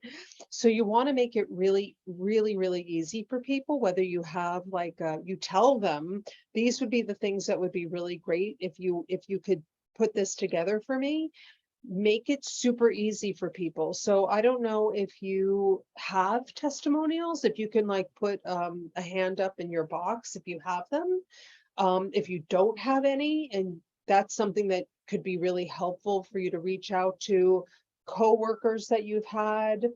So you want to make it really, really, really easy for people, whether you have like, you tell them, these would be the things that would be really great if you could put this together for me. Make it super easy for people. So I don't know if you have testimonials, if you can like put a hand up in your box if you have them. If you don't have any, and that's something that could be really helpful for you to reach out to coworkers that you've had,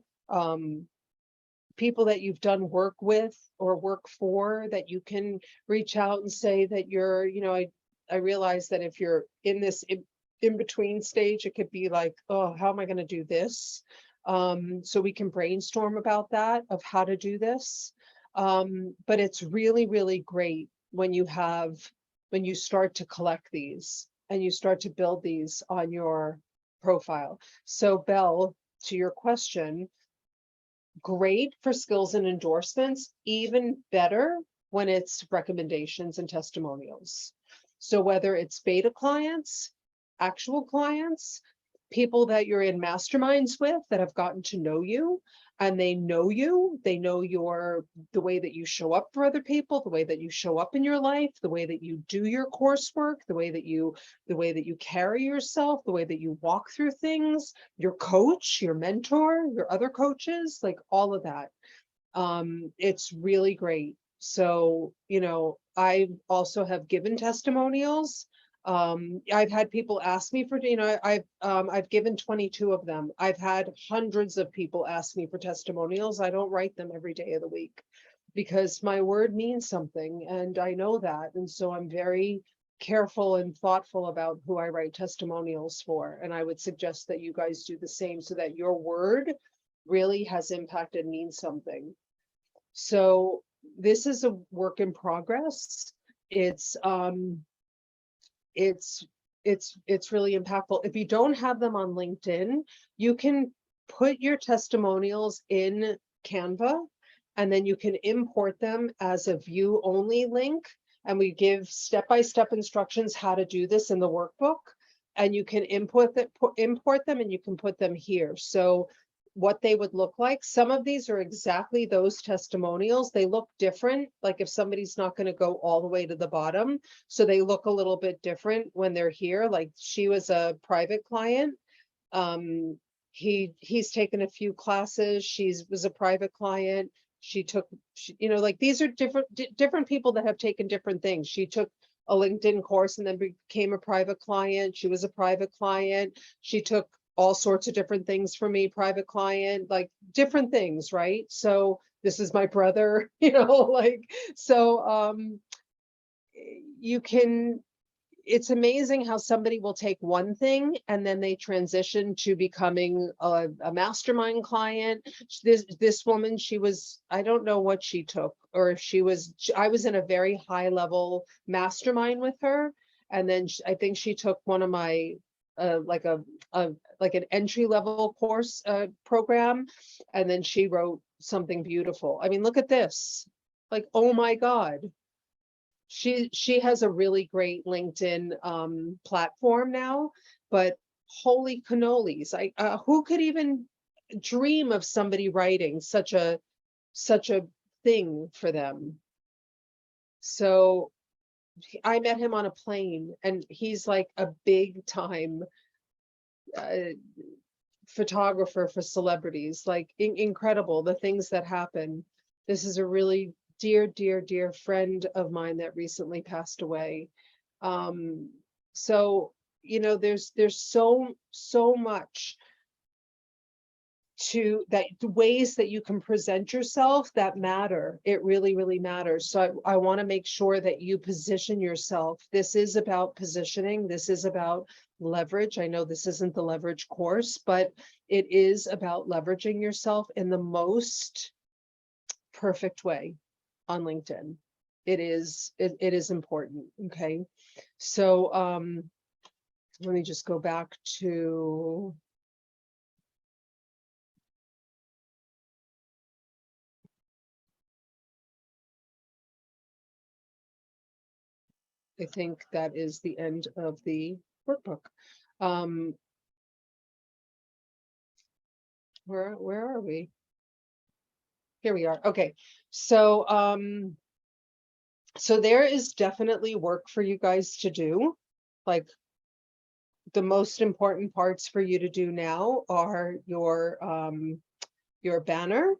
people that you've done work with or work for, that you can reach out and say that you're, I realize that if you're in this in between stage, it could be like, oh, how am I going to do this? So we can brainstorm about that, of how to do this. But it's really, really great when you start to collect these and you start to build these on your profile. So Belle, to your question, great for skills and endorsements, even better when it's recommendations and testimonials. So whether it's beta clients, actual clients, people that you're in masterminds with that have gotten to know you, and they know the way that you show up for other people, the way that you show up in your life, the way that you do your coursework, the way that you carry yourself, the way that you walk through things, your coach, your mentor, your other coaches, like all of that. It's really great. So, I also have given testimonials. I've had people ask me for, I've given 22 of them. I've had hundreds of people ask me for testimonials. I don't write them every day of the week because my word means something, and I know that. And so I'm very careful and thoughtful about who I write testimonials for. And I would suggest that you guys do the same so that your word really has impact and means something. So this is a work in progress. It's it's really impactful. If you don't have them on LinkedIn, you can put your testimonials in Canva, and then you can import them as a view only link. And we give step-by-step instructions how to do this in the workbook. And you can import them and you can put them here. So what they would look like, some of these are exactly those testimonials. They look different, like if somebody's not going to go all the way to the bottom. So they look a little bit different when they're here. Like she was a private client. He's taken a few classes. Was a private client. She took, you know, like these are different people that have taken different things. She took a LinkedIn course and then became a private client. She was a private client. She took all sorts of different things for me, private client, like different things, right? So this is my brother, you know, like, so you can, it's amazing how somebody will take one thing and then they transition to becoming a mastermind client. This woman, she was, I don't know what she took, or if I was in a very high level mastermind with her. And then I think she took one of my, like an entry level course program. And then she wrote something beautiful. I mean, look at this, like, oh my God. She has a really great LinkedIn platform now, but holy cannolis, who could even dream of somebody writing such a thing for them? So I met him on a plane, and he's like a big time photographer for celebrities, like incredible the things that happen. This is a really dear friend of mine that recently passed away. So, you know, there's so much to that, the ways that you can present yourself that matter. It really matters. So I want to make sure that you position yourself. This is about positioning. This is about leverage. I know this isn't the leverage course, but it is about leveraging yourself in the most perfect way on LinkedIn. It is important. Okay. So let me just go back to I think that is the end of the workbook. Where are we? Here we are. Okay. So so there is definitely work for you guys to do. Like the most important parts for you to do now are your banner,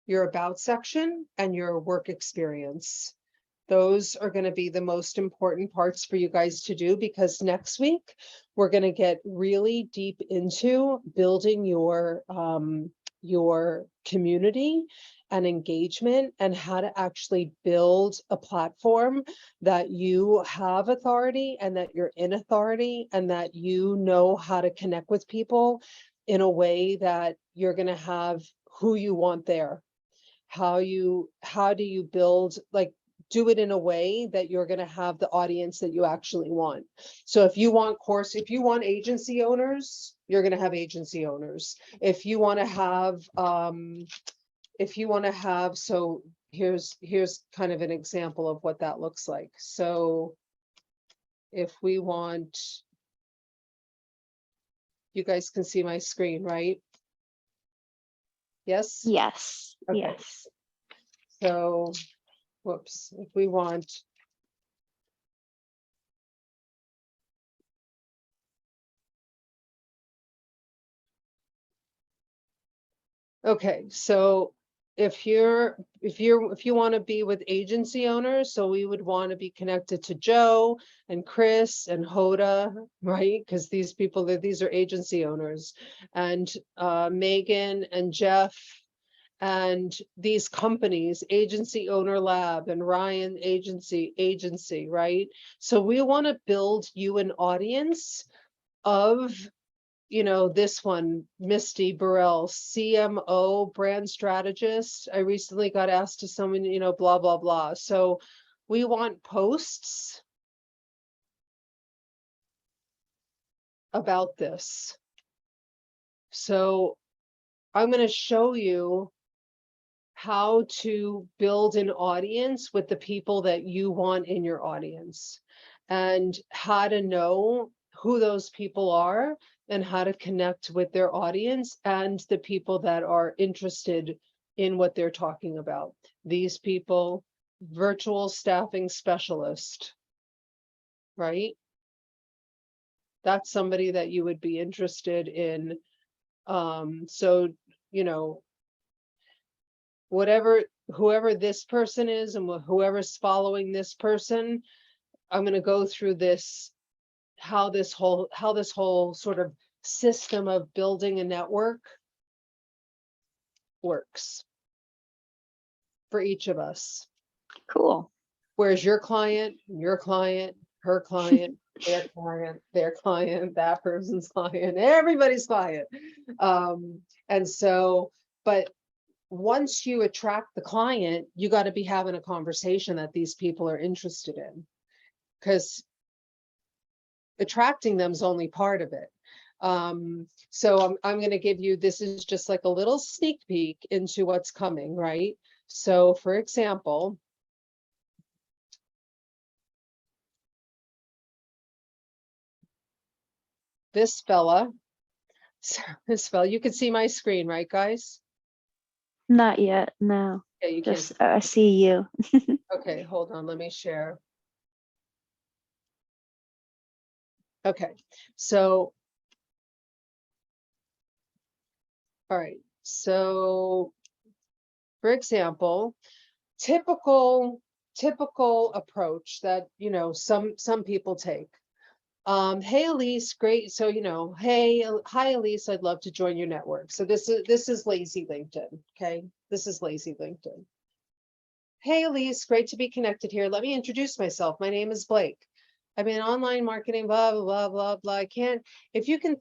your about section, and your work experience. Those are going to be the most important parts for you guys to do, because next week we're going to get really deep into building your community and engagement, and how to actually build a platform that you have authority, and that you're in authority, and that you know how to connect with people in a way that you're going to have who you want there. How do you build, like, do it in a way that you're going to have the audience that you actually want. So if you want agency owners, you're going to have agency owners. If you want to have, so here's kind of an example of what that looks like. So if we want, you guys can see my screen, right? Yes? Yes. Okay. Yes. So, whoops, if we want, okay, so if you want to be with agency owners, so we would want to be connected to Joe and Chris and Hoda, right? Because these are agency owners, and Megan and Jeff, and these companies, Agency Owner Lab and Ryan Agency, right? So we want to build you an audience of, you know, this one, Misty Burrell, CMO, brand strategist. I recently got asked to someone, you know, blah, blah, blah. So we want posts about this. So I'm going to show you how to build an audience with the people that you want in your audience, and how to know who those people are, and how to connect with their audience and the people that are interested in what they're talking about. These people, virtual staffing specialist, right? That's somebody that you would be interested in. So, you know, whoever this person is and whoever's following this person, I'm going to go through this, how this whole sort of system of building a network works for each of us. Cool. Where's your client, her client, their client, their client, that person's client, everybody's client. And so, but once you attract the client, you got to be having a conversation that these people are interested in, because attracting them is only part of it. So I'm going to give you, this is just like a little sneak peek into what's coming, right? So for example, this fella, you can see my screen, right, guys? Not yet. No. Yeah, you can't. Just I see you. Okay, hold on, let me share. Okay, so, all right, so for example, typical approach that, you know, some people take. Hey Elise, great. So, you know, hey, hi Elise, I'd love to join your network. So this is lazy LinkedIn. Okay, this is lazy LinkedIn. Hey Elise, great to be connected here. Let me introduce myself. My name is Blake. I'm in online marketing, blah, blah, blah, blah, blah. I can't, if you can,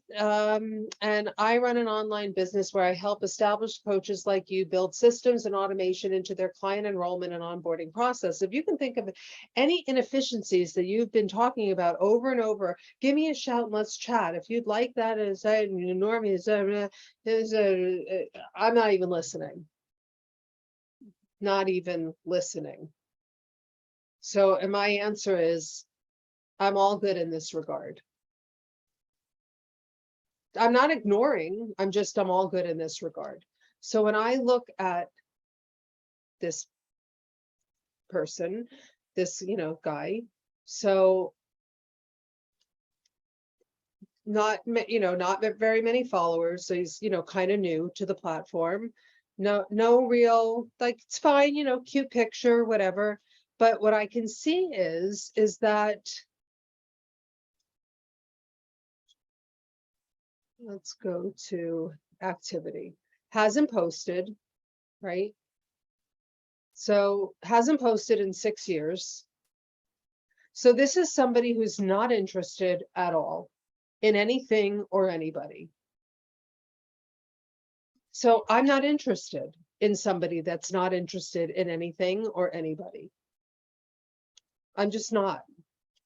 and I run an online business where I help established coaches like you build systems and automation into their client enrollment and onboarding process. If you can think of any inefficiencies that you've been talking about over and over, give me a shout and let's chat. If you'd like that, I'm not even listening. Not even listening. So, and my answer is, I'm all good in this regard. I'm not ignoring, I'm all good in this regard. So when I look at this person, this, you know, guy, so not very many followers. So he's, you know, kind of new to the platform. No real, like, it's fine, you know, cute picture, whatever. But what I can see is that, let's go to activity. Hasn't posted, right? So hasn't posted in 6 years. So this is somebody who's not interested at all in anything or anybody. So I'm not interested in somebody that's not interested in anything or anybody. I'm just not.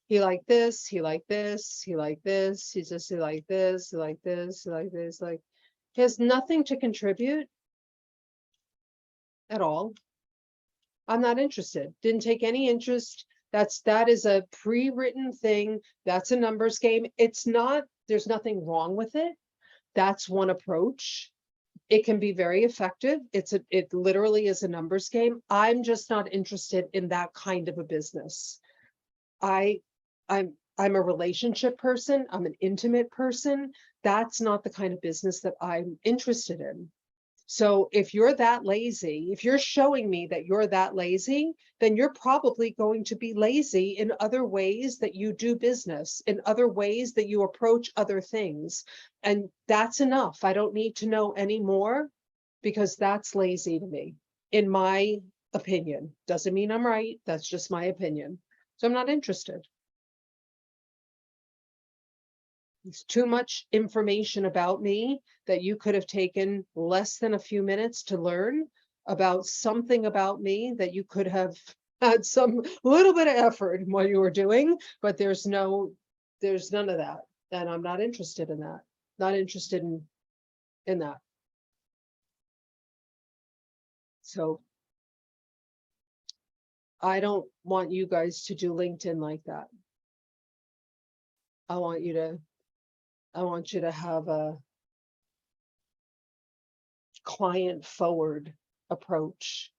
He like this, he like this, he like this, he like this, he like this, he like this, like, he has nothing to contribute at all. I'm not interested. Didn't take any interest. That is a pre-written thing. That's a numbers game. It's not, there's nothing wrong with it. That's one approach. It can be very effective. It literally is a numbers game. I'm just not interested in that kind of a business. I'm a relationship person. I'm an intimate person. That's not the kind of business that I'm interested in. So if you're that lazy, if you're showing me that you're that lazy, then you're probably going to be lazy in other ways that you do business, in other ways that you approach other things. And that's enough. I don't need to know any more, because that's lazy to me, in my opinion. Doesn't mean I'm right. That's just my opinion. So I'm not interested. It's too much information about me that you could have taken less than a few minutes to learn about something about me that you could have had some little bit of effort in what you were doing, but there's none of that. And I'm not interested in that. Not interested in that. So I don't want you guys to do LinkedIn like that. I want you to have a client forward approach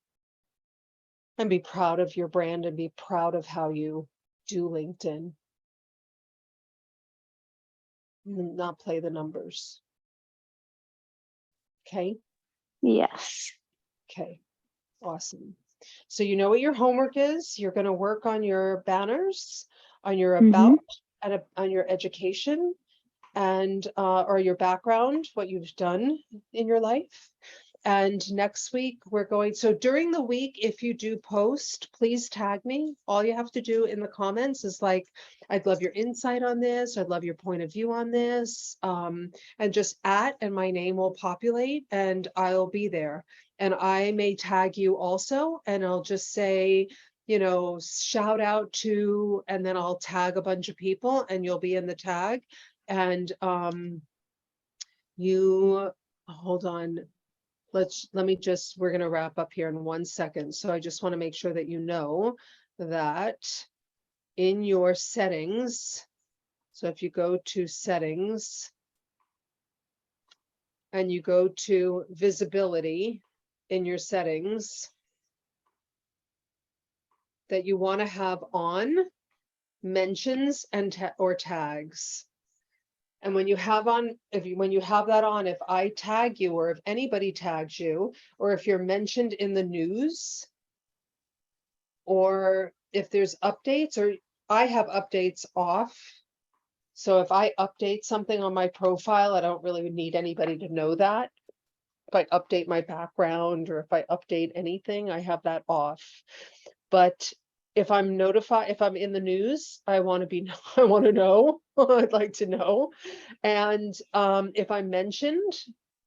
and be proud of your brand and be proud of how you do LinkedIn. Not play the numbers. Okay. Yes. Okay. Awesome. So you know what your homework is. You're going to work on your banners, on your about, and on your education, and or your background, what you've done in your life. And next week we're going, so during the week, if you do post, please tag me. All you have to do in the comments is like, I'd love your insight on this. I'd love your point of view on this. And just and my name will populate and I'll be there. And I may tag you also, and I'll just say, you know, shout out to, and then I'll tag a bunch of people and you'll be in the tag. And you, hold on. Let me just, we're going to wrap up here in 1 second. So I just want to make sure that you know that in your settings, so if you go to settings and you go to visibility in your settings, that you want to have on mentions and or tags. And when you have on, when you have that on, if I tag you or if anybody tags you, or if you're mentioned in the news, or if there's updates, or I have updates off. So if I update something on my profile, I don't really need anybody to know that. If I update my background or if I update anything, I have that off. But if I'm notified, if I'm in the news, I want to be, I want to know, I'd like to know. And if I'm mentioned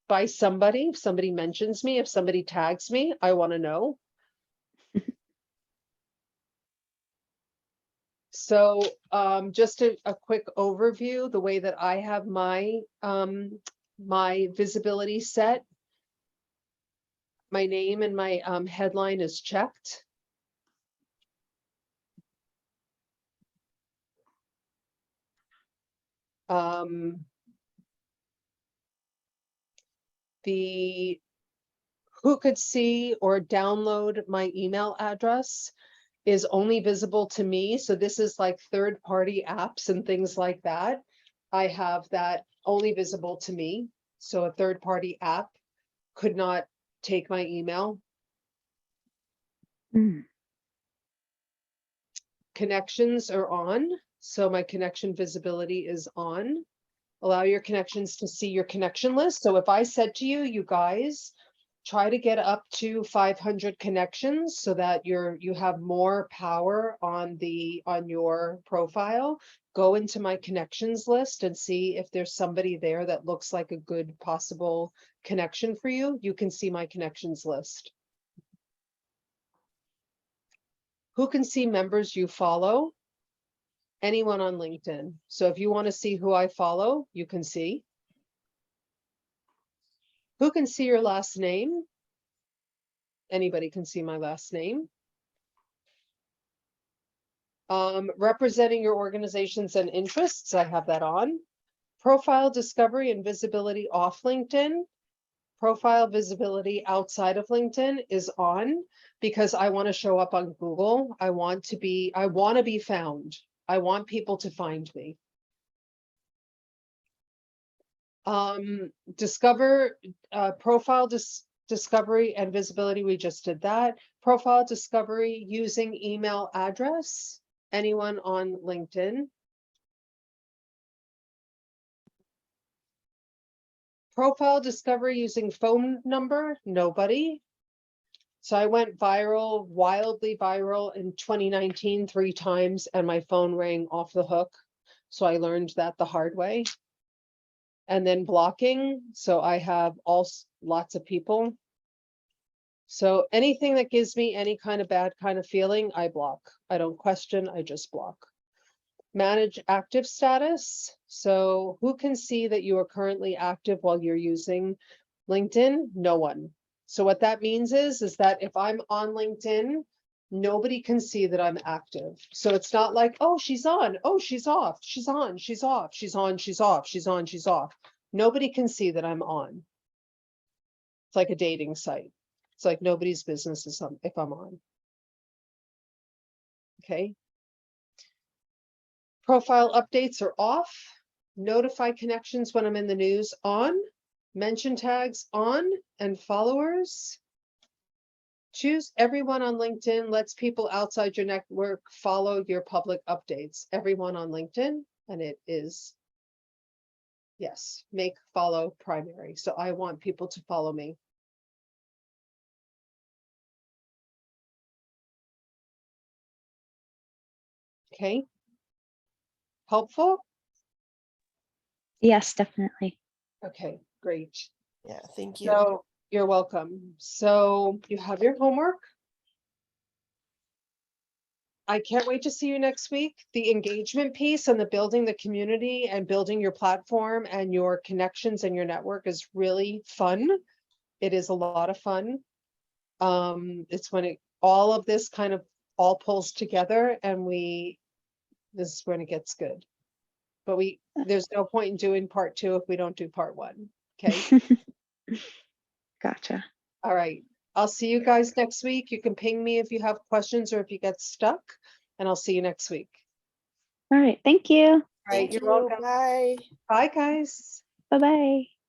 by somebody, if somebody mentions me, if somebody tags me, I want to know. So just a quick overview, the way that I have my my visibility set. My name and my headline is checked. The who could see or download my email address is only visible to me. So this is like third-party apps and things like that. I have that only visible to me. So a third-party app could not take my email. Connections are on. So my connection visibility is on. Allow your connections to see your connection list. So if I said to you, you guys, try to get up to 500 connections so that you have more power on your profile, go into my connections list and see if there's somebody there that looks like a good possible connection for you. You can see my connections list. Who can see members you follow? Anyone on LinkedIn. So if you want to see who I follow, you can see. Who can see your last name? Anybody can see my last name. Representing your organizations and interests, I have that on. Profile discovery and visibility off LinkedIn. Profile visibility outside of LinkedIn is on because I want to show up on Google. I want to be found. I want people to find me. Profile discovery and visibility, we just did that. Profile discovery using email address. Anyone on LinkedIn? Profile discovery using phone number, nobody. So I went viral, wildly viral in 2019 3 times, and my phone rang off the hook. So I learned that the hard way. And then blocking. So I have lots of people. So anything that gives me any kind of bad kind of feeling, I block. I don't question, I just block. Manage active status. So who can see that you are currently active while you're using LinkedIn? No one. So what that means is that if I'm on LinkedIn, nobody can see that I'm active. So it's not like, oh, she's on, oh, she's off, she's on, she's off, she's on, she's off, she's on, she's off. Nobody can see that I'm on. It's like a dating site. It's like nobody's business is if I'm on. Okay. Profile updates are off. Notify connections when I'm in the news on. Mention tags on, and followers. Choose everyone on LinkedIn lets people outside your network follow your public updates. Everyone on LinkedIn, and it is, yes, make follow primary. So I want people to follow me. Okay. Helpful? Yes, definitely. Okay, great. Yeah, thank you. So you're welcome. So you have your homework. I can't wait to see you next week. The engagement piece and the building the community and building your platform and your connections and your network is really fun. It is a lot of fun. It's when all of this kind of all pulls together and this is when it gets good. But there's no point in doing part 2 if we don't do part 1. Okay. Gotcha. All right. I'll see you guys next week. You can ping me if you have questions or if you get stuck, and I'll see you next week. All right. Thank you. All right. Thank You're you. welcome. Bye. Bye, guys. Bye-bye.